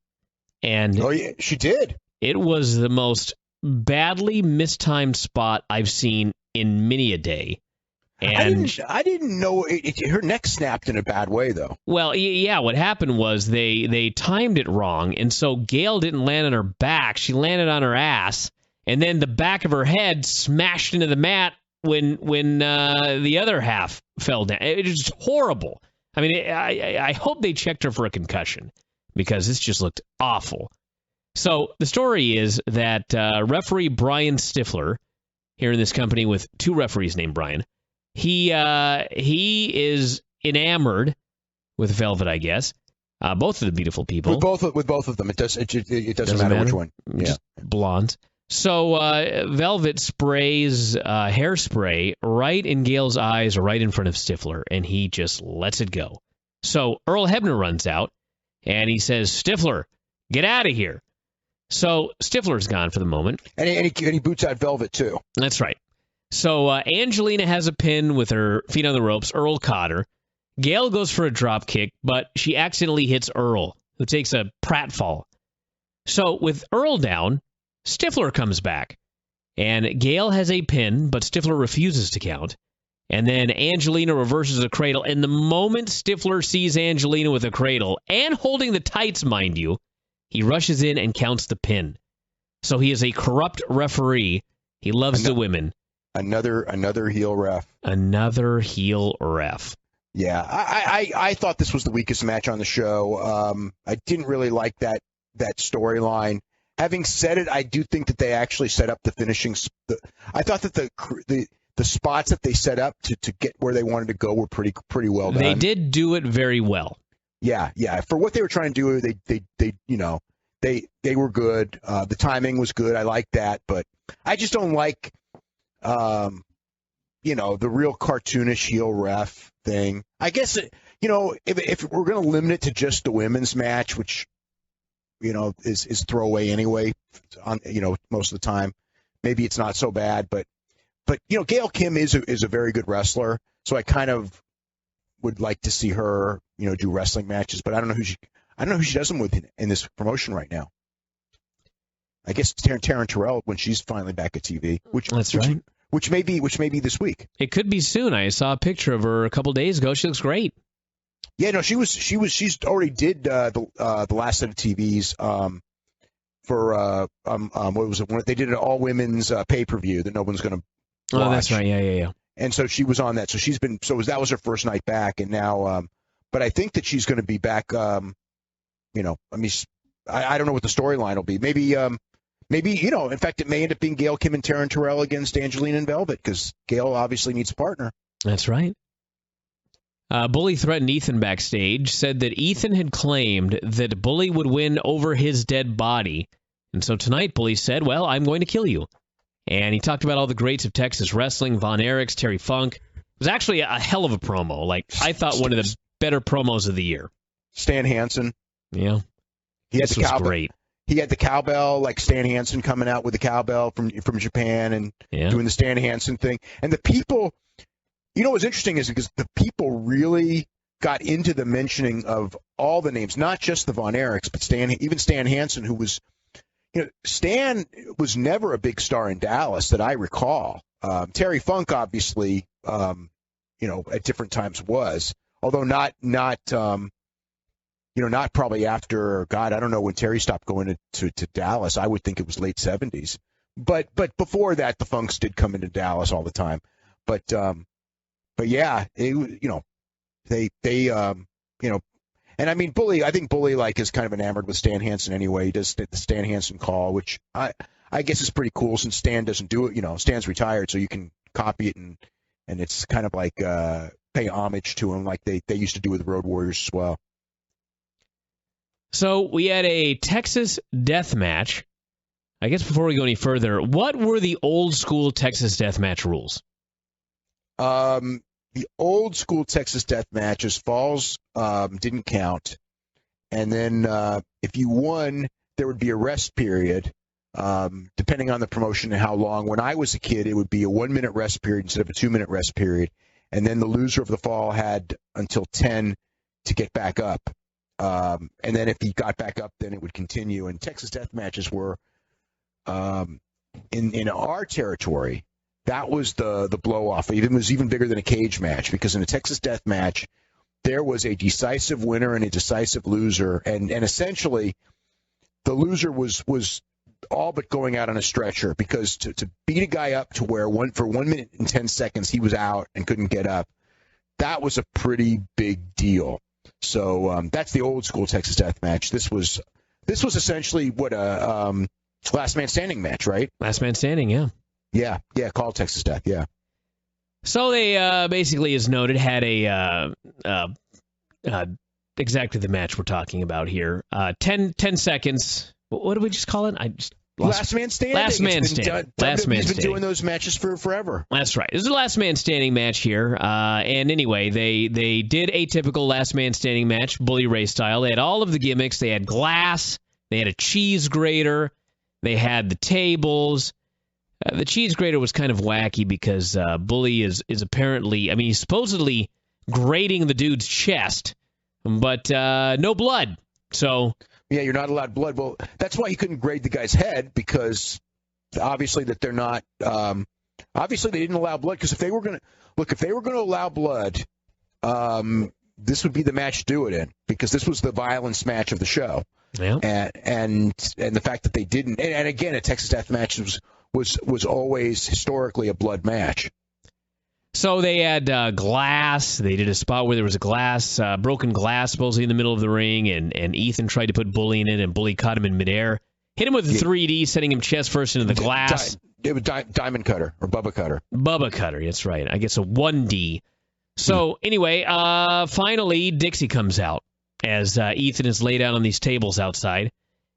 And oh yeah, she did. It was the most badly mistimed spot I've seen in many a day. And I didn't know her neck snapped in a bad way though. Well, yeah, what happened was they timed it wrong, and so Gail didn't land on her back; she landed on her ass, and then the back of her head smashed into the mat when the other half fell down. It was just horrible. I hope they checked her for a concussion, because this just looked awful. So the story is that referee Brian Stifler, here in this company with two referees named Brian, he is enamored with Velvet, I guess. Both of the beautiful people. With both of them, it doesn't matter which one. Just blondes. So Velvet sprays hairspray right in Gail's eyes, right in front of Stifler, and he just lets it go. So Earl Hebner runs out, and he says, Stifler, get out of here. So Stifler's gone for the moment. And he boots out Velvet, too. That's right. So Angelina has a pin with her feet on the ropes. Earl caught her. Gail goes for a drop kick, but she accidentally hits Earl, who takes a pratfall. So with Earl down, Stifler comes back. And Gail has a pin, but Stifler refuses to count. And then Angelina reverses a cradle. And the moment Stifler sees Angelina with a cradle, and holding the tights, mind you, he rushes in and counts the pin. So he is a corrupt referee. He loves the women. Another heel ref. Another heel ref. Yeah, I thought this was the weakest match on the show. I didn't really like that storyline. Having said it, I do think that they actually set up the finishing. I thought that the spots that they set up to get where they wanted to go were pretty well done. They did do it very well. Yeah. For what they were trying to do, they were good. The timing was good. I like that, but I just don't like, the real cartoonish heel ref thing. I guess, if we're going to limit it to just the women's match, which, is throwaway anyway, most of the time, maybe it's not so bad, but Gail Kim is a very good wrestler, so I kind of would like to see her, do wrestling matches, but I don't know who she does them with in this promotion right now. I guess Taryn Terrell when she's finally back at TV, which may be this week. It could be soon. I saw a picture of her a couple days ago. She looks great. Yeah, no, she's already did the last set of TVs for what was it? They did an all women's pay-per-view that no one's going to watch. Oh, that's right. Yeah. And so she was on that. So that was her first night back, and now, but I think that she's going to be back. I don't know what the storyline will be. Maybe, in fact, it may end up being Gail Kim and Taryn Terrell against Angelina and Velvet because Gail obviously needs a partner. That's right. Bully threatened Ethan backstage, said that Ethan had claimed that Bully would win over his dead body. And so tonight, Bully said, well, I'm going to kill you. And he talked about all the greats of Texas wrestling, Von Erichs, Terry Funk. It was actually a hell of a promo. I thought one of the better promos of the year. Stan Hansen. Yeah. This was great. He had the cowbell, like Stan Hansen coming out with the cowbell from Japan and doing the Stan Hansen thing. And the people, what's interesting is because the people really got into the mentioning of all the names, not just the Von Erichs, but even Stan Hansen, who was, Stan was never a big star in Dallas that I recall. Terry Funk, obviously, at different times was, although not probably after, God, I don't know when Terry stopped going to Dallas. I would think it was late 70s. But before that, the Funks did come into Dallas all the time. But yeah, and I mean, Bully, I think Bully is kind of enamored with Stan Hansen anyway. He does the Stan Hansen call, which I guess is pretty cool since Stan doesn't do it. Stan's retired, so you can copy it and it's kind of like pay homage to him like they used to do with Road Warriors as well. So we had a Texas death match. I guess before we go any further, what were the old school Texas death match rules? The old school Texas death matches, falls didn't count. And then if you won, there would be a rest period, depending on the promotion and how long. When I was a kid, it would be a 1 minute rest period instead of a 2 minute rest period. And then the loser of the fall had until 10 to get back up. And then if he got back up, then it would continue. And Texas death matches were in our territory. That was the blow-off. It was even bigger than a cage match because in a Texas death match, there was a decisive winner and a decisive loser. And essentially, the loser was all but going out on a stretcher because to beat a guy up to where for 1 minute and 10 seconds he was out and couldn't get up, that was a pretty big deal. So that's the old school Texas death match. This was essentially what a last man standing match, right? Last man standing, yeah. Yeah, called Texas Death, yeah. So they basically, as noted, had a exactly the match we're talking about here. 10 seconds. What did we just call it? Last man standing. Last man standing. He's been doing those matches for forever. That's right. This is a last man standing match here. And anyway, they did a typical last man standing match, Bully Ray style. They had all of the gimmicks. They had glass. They had a cheese grater. They had the tables. The cheese grater was kind of wacky because Bully is apparently, he's supposedly grating the dude's chest, but no blood. So yeah, you're not allowed blood. Well, that's why he couldn't grade the guy's head because obviously that they're not Obviously, they didn't allow blood because if they were going to allow blood, this would be the match to do it in because this was the violence match of the show. Yeah. And the fact that they didn't, and again, a Texas Death Match was always historically a blood match. So they had glass. They did a spot where there was a glass, broken glass supposedly in the middle of the ring, and Ethan tried to put Bully in it, and Bully caught him in midair. Hit him with a 3D, sending him chest first into the glass. It was Diamond Cutter or Bubba Cutter. Bubba Cutter, that's right. I guess a 1D. So anyway, finally Dixie comes out as Ethan is laid out on these tables outside,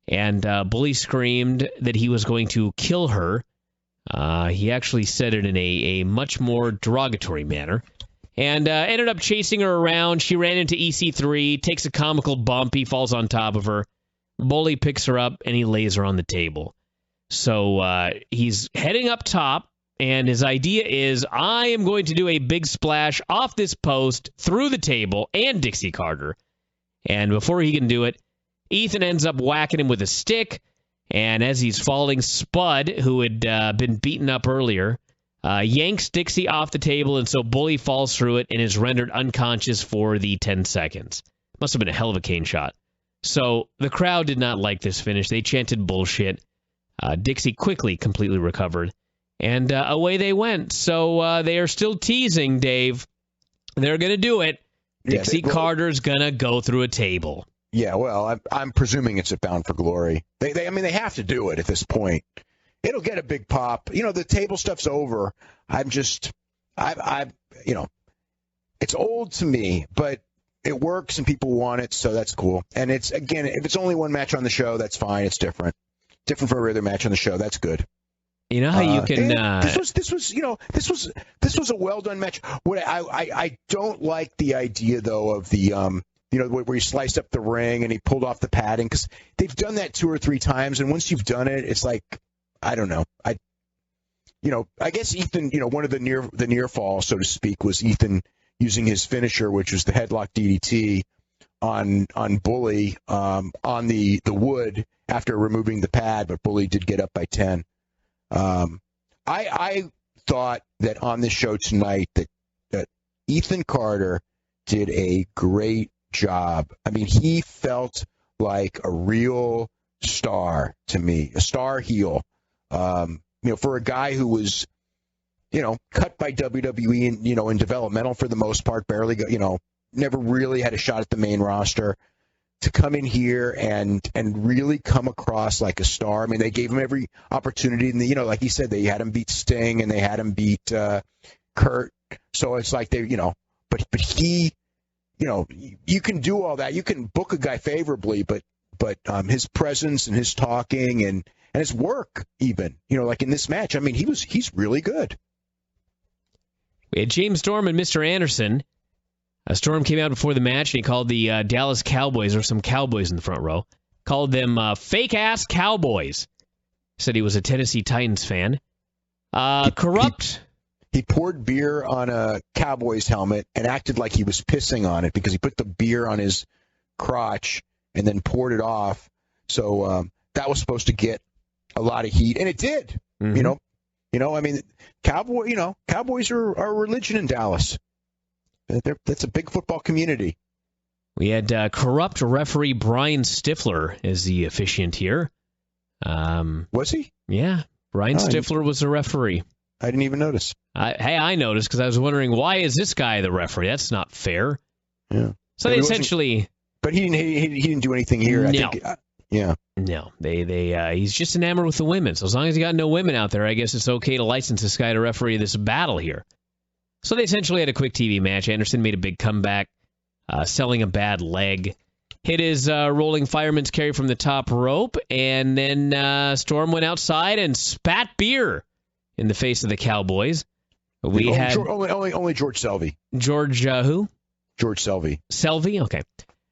and Bully screamed that he was going to kill her. He actually said it in a much more derogatory manner, and ended up chasing her around. She ran into EC3, takes a comical bump. He falls on top of her. Bully picks her up, and he lays her on the table. So he's heading up top, and his idea is, I am going to do a big splash off this post, through the table, and Dixie Carter. And before he can do it, Ethan ends up whacking him with a stick, and as he's falling, Spud, who had been beaten up earlier, yanks Dixie off the table, and so Bully falls through it and is rendered unconscious for the 10 seconds. Must have been a hell of a cane shot. So the crowd did not like this finish. They chanted bullshit. Dixie quickly completely recovered, and away they went. So they are still teasing, Dave. They're going to do it. Dixie Carter's going to go through a table. Yeah, well, I'm presuming it's a Bound for Glory. They have to do it at this point. It'll get a big pop. The table stuff's over. It's old to me, but it works and people want it, so that's cool. And it's, again, if it's only one match on the show, that's fine. It's different from every other match on the show. That's good. You know how you can. This was a well done match. What I don't like the idea though of the where he sliced up the ring and he pulled off the padding, because they've done that 2 or 3 times, and once you've done it, it's like, I don't know. I guess Ethan, one of the near fall, so to speak, was Ethan using his finisher, which was the headlock DDT on Bully on the wood after removing the pad, but Bully did get up by 10. I thought that on this show tonight that Ethan Carter did a great job. I mean, he felt like a real star to me, a star heel. For a guy who was, cut by WWE and, in developmental for the most part, barely, never really had a shot at the main roster, to come in here and really come across like a star. I mean, they gave him every opportunity, and like he said, they had him beat Sting and they had him beat Kurt. So it's like but he, you can do all that. You can book a guy favorably, but his presence and his talking and his work, even, like in this match, I mean, he's really good. We had James Storm and Mr. Anderson. Storm came out before the match, and he called the Dallas Cowboys, or some Cowboys in the front row, called them fake-ass Cowboys. Said he was a Tennessee Titans fan. Corrupt. He poured beer on a Cowboys helmet and acted like he was pissing on it because he put the beer on his crotch and then poured it off. So that was supposed to get a lot of heat, and it did. Mm-hmm. I mean, Cowboys are a religion in Dallas. That's a big football community. We had corrupt referee Brian Stifler as the officiant here. Was he? Yeah, Brian Stifler was the referee. I didn't even notice. I noticed because I was wondering, why is this guy the referee? That's not fair. Yeah. So they essentially. But he didn't do anything here. No. I think. Yeah. No, he's just enamored with the women. So as long as you got no women out there, I guess it's okay to license this guy to referee this battle here. So they essentially had a quick TV match. Anderson made a big comeback, selling a bad leg, hit his rolling fireman's carry from the top rope, and then Storm went outside and spat beer in the face of the Cowboys. We had only George Selvey. George who? George Selvey. Selvey? Okay.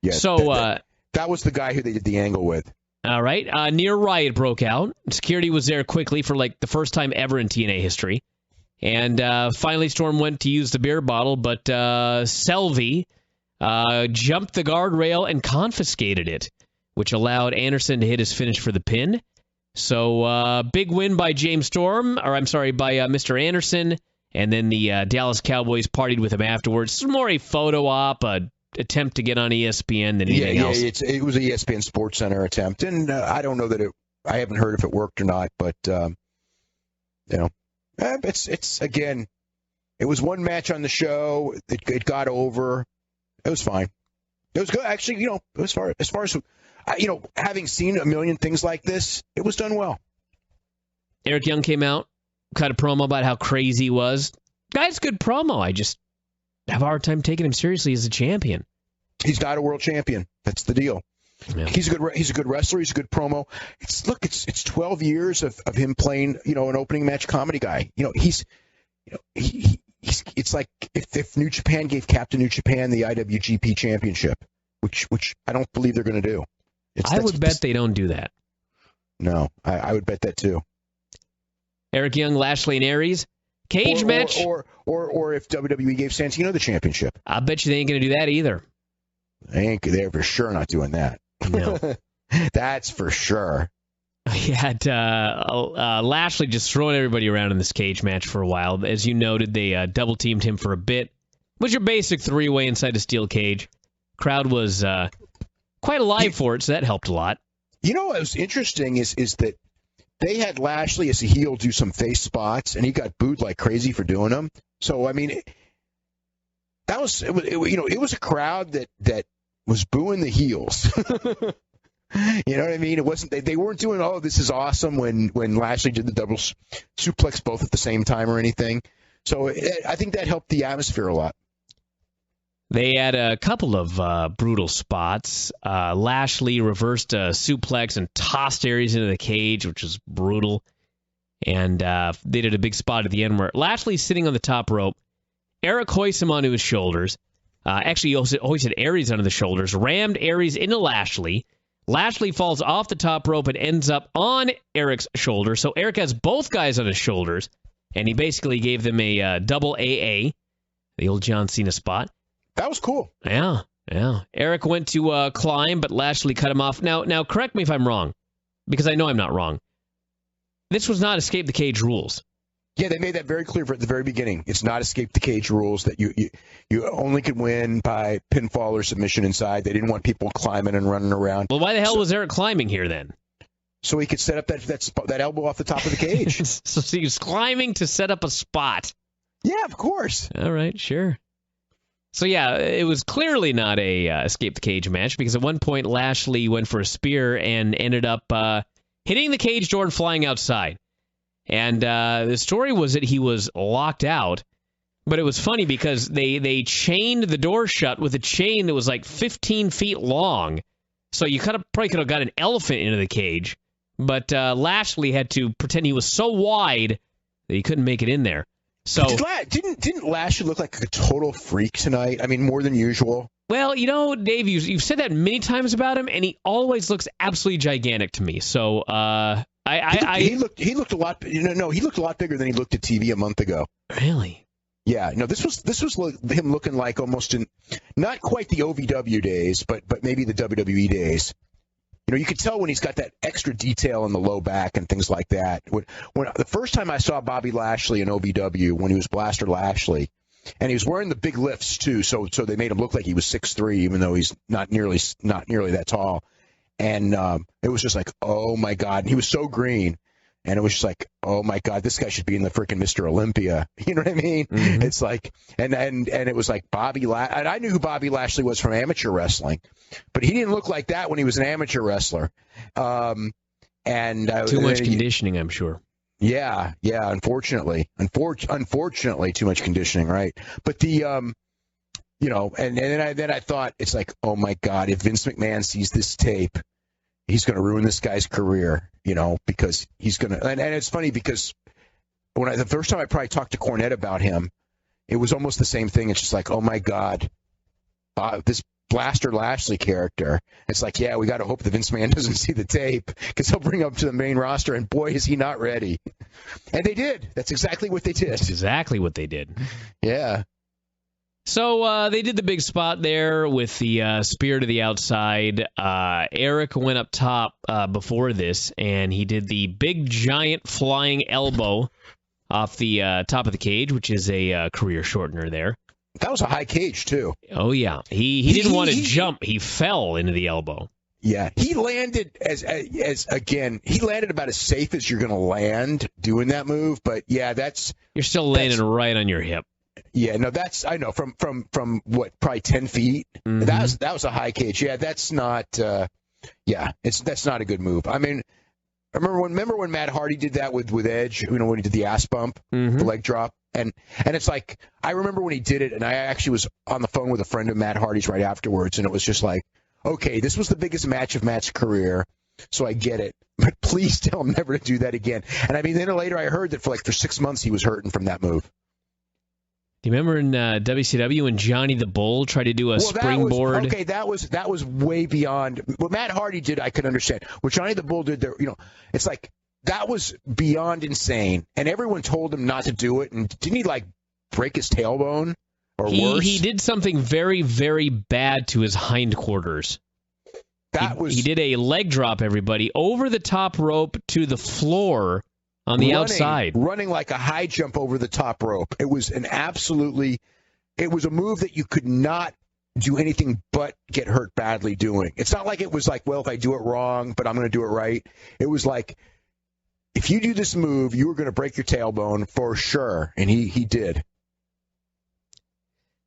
Yeah. So that was the guy who they did the angle with. All right. Near riot broke out. Security was there quickly for like the first time ever in TNA history. And finally, Storm went to use the beer bottle, but Selvey jumped the guardrail and confiscated it, which allowed Anderson to hit his finish for the pin. So big win by James Storm, by Mr. Anderson, and then the Dallas Cowboys partied with him afterwards. It's more a photo op, a attempt to get on ESPN than anything else. It was an ESPN Sports Center attempt, and I don't know that I haven't heard if it worked or not, but it's again, it was one match on the show. It got over. It was fine. It was good, actually. As far as having seen a million things like this, it was done well. Eric Young came out, cut a promo about how crazy he was. Guy's good promo. I just have a hard time taking him seriously as a champion. He's not a world champion. That's the deal. Yeah. He's a good wrestler. He's a good promo. It's 12 years of him playing, an opening match comedy guy. It's like if New Japan gave Captain New Japan the IWGP Championship, which I don't believe they're going to do. I would bet they don't do that. No, I would bet that too. Eric Young, Lashley and Aries. Cage match. Or if WWE gave Santino the championship. I bet you they ain't going to do that either. They're for sure not doing that. No. That's for sure. He had Lashley just throwing everybody around in this cage match for a while. As you noted, they double-teamed him for a bit. It was your basic three-way inside a steel cage. Crowd was quite alive for it, so that helped a lot. What was interesting is that they had Lashley as a heel do some face spots, and he got booed like crazy for doing them. So, it was a crowd that was booing the heels. You know what I mean? It wasn't they weren't doing, oh, this is awesome when Lashley did the double suplex both at the same time or anything. So I think that helped the atmosphere a lot. They had a couple of brutal spots. Lashley reversed a suplex and tossed Aries into the cage, which was brutal. And they did a big spot at the end where Lashley's sitting on the top rope. Eric hoists him onto his shoulders. Actually, he hoisted Aries onto the shoulders, rammed Aries into Lashley. Lashley falls off the top rope and ends up on Eric's shoulder. So Eric has both guys on his shoulders, and he basically gave them a double AA, the old John Cena spot. That was cool. Yeah. Eric went to climb, but Lashley cut him off. Now, correct me if I'm wrong, because I know I'm not wrong. This was not Escape the Cage rules. Yeah, they made that very clear at the very beginning. It's not Escape the Cage rules that you only could win by pinfall or submission inside. They didn't want people climbing and running around. Well, why the hell was Eric climbing here then? So he could set up that elbow off the top of the cage. So he was climbing to set up a spot. Yeah, of course. All right, sure. So yeah, it was clearly not a Escape the Cage match because at one point Lashley went for a spear and ended up hitting the cage door and flying outside. And the story was that he was locked out, but it was funny because they chained the door shut with a chain that was like 15 feet long. So you probably could have got an elephant into the cage, but Lashley had to pretend he was so wide that he couldn't make it in there. So didn't Lashley look like a total freak tonight? I mean, more than usual. Well, Dave, you've said that many times about him, and he always looks absolutely gigantic to me. So he looked a lot. He looked a lot bigger than he looked at TV a month ago. Really? Yeah. No, this was him looking like almost not quite the OVW days, but maybe the WWE days. You could tell when he's got that extra detail in the low back and things like that. When the first time I saw Bobby Lashley in OVW, when he was Blaster Lashley, and he was wearing the big lifts too, so they made him look like he was 6'3", even though he's not nearly that tall. And it was just like, oh my God, and he was so green, and it was just like, oh my God, this guy should be in the freaking Mr. Olympia. You know what I mean? Mm-hmm. It's like, and it was like and I knew who Bobby Lashley was from amateur wrestling, but he didn't look like that when he was an amateur wrestler. Too much conditioning, I'm sure. Yeah, unfortunately, too much conditioning, right? But the and then I thought, it's like, oh my God, if Vince McMahon sees this tape, he's going to ruin this guy's career, because he's going to. And it's funny because the first time I probably talked to Cornette about him, it was almost the same thing. It's just like, oh my God, this Blaster Lashley character. It's like, yeah, we got to hope that Vince McMahon doesn't see the tape because he'll bring him up to the main roster, and boy, is he not ready. And they did. That's exactly what they did. That's exactly what they did. Yeah. So they did the big spot there with the spear to the outside. Eric went up top before this, and he did the big, giant flying elbow off the top of the cage, which is a career shortener there. That was a high cage, too. Oh, yeah. He didn't want to jump. He fell into the elbow. Yeah, he landed he landed about as safe as you're going to land doing that move. But yeah, you're still landing right on your hip. Yeah, no, I know from what, probably 10 feet. Mm-hmm. That was a high cage. Yeah, that's not. That's not a good move. I mean, remember when Matt Hardy did that with Edge? When he did the ass bump, mm-hmm. the leg drop, and it's like, I remember when he did it, and I actually was on the phone with a friend of Matt Hardy's right afterwards, and it was just like, okay, this was the biggest match of Matt's career, so I get it. But please tell him never to do that again. And I mean, then later I heard that for 6 months he was hurting from that move. Do you remember in WCW when Johnny the Bull tried to do a springboard? That was way beyond what Matt Hardy did. I could understand what Johnny the Bull did there. It's like that was beyond insane, and everyone told him not to do it. And didn't he break his tailbone or worse? He did something very, very bad to his hindquarters. He did a leg drop, everybody, over the top rope to the floor. On the outside. Running like a high jump over the top rope. It was it was a move that you could not do anything but get hurt badly doing. It's not like it was like, well, if I do it wrong, but I'm going to do it right. It was like, if you do this move, you were going to break your tailbone for sure. And he did.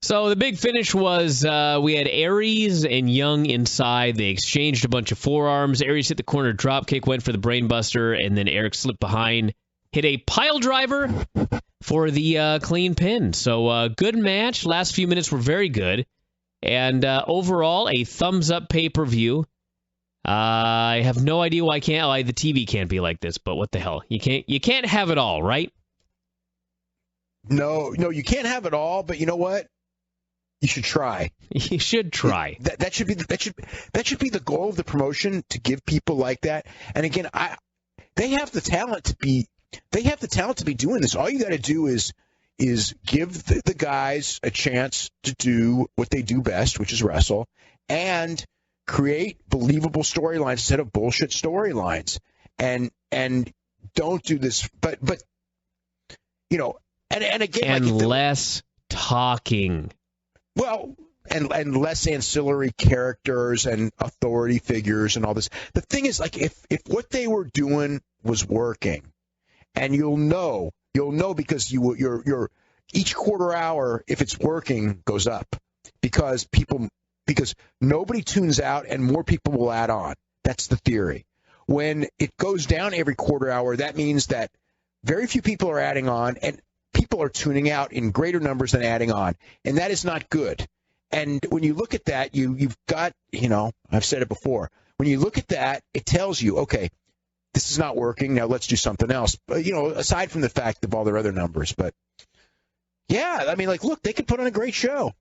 So the big finish was we had Aries and Young inside. They exchanged a bunch of forearms. Aries hit the corner drop kick, went for the brainbuster, and then Eric slipped behind, hit a pile driver for the clean pin. So good match. Last few minutes were very good. And overall, a thumbs-up pay-per-view. I have no idea why the TV can't be like this, but what the hell? You can't have it all, right? No, you can't have it all, but you know what? You should try. You should try. That should be the goal of the promotion, to give people like that. And again, they have the talent to be doing this. All you got to do is give the guys a chance to do what they do best, which is wrestle, and create believable storylines instead of bullshit storylines. And don't do this, but and again, less talking. Well, and less ancillary characters and authority figures and all this. The thing is, if what they were doing was working, and you'll know because your each quarter hour, if it's working, goes up because nobody tunes out and more people will add on. That's the theory. When it goes down every quarter hour, that means that very few people are adding on, and people are tuning out in greater numbers than adding on, and that is not good. And when you look at that, you've got, I've said it before, when you look at that, it tells you, okay, this is not working, now let's do something else. But, aside from the fact of all their other numbers. But, yeah, I mean, look, they could put on a great show.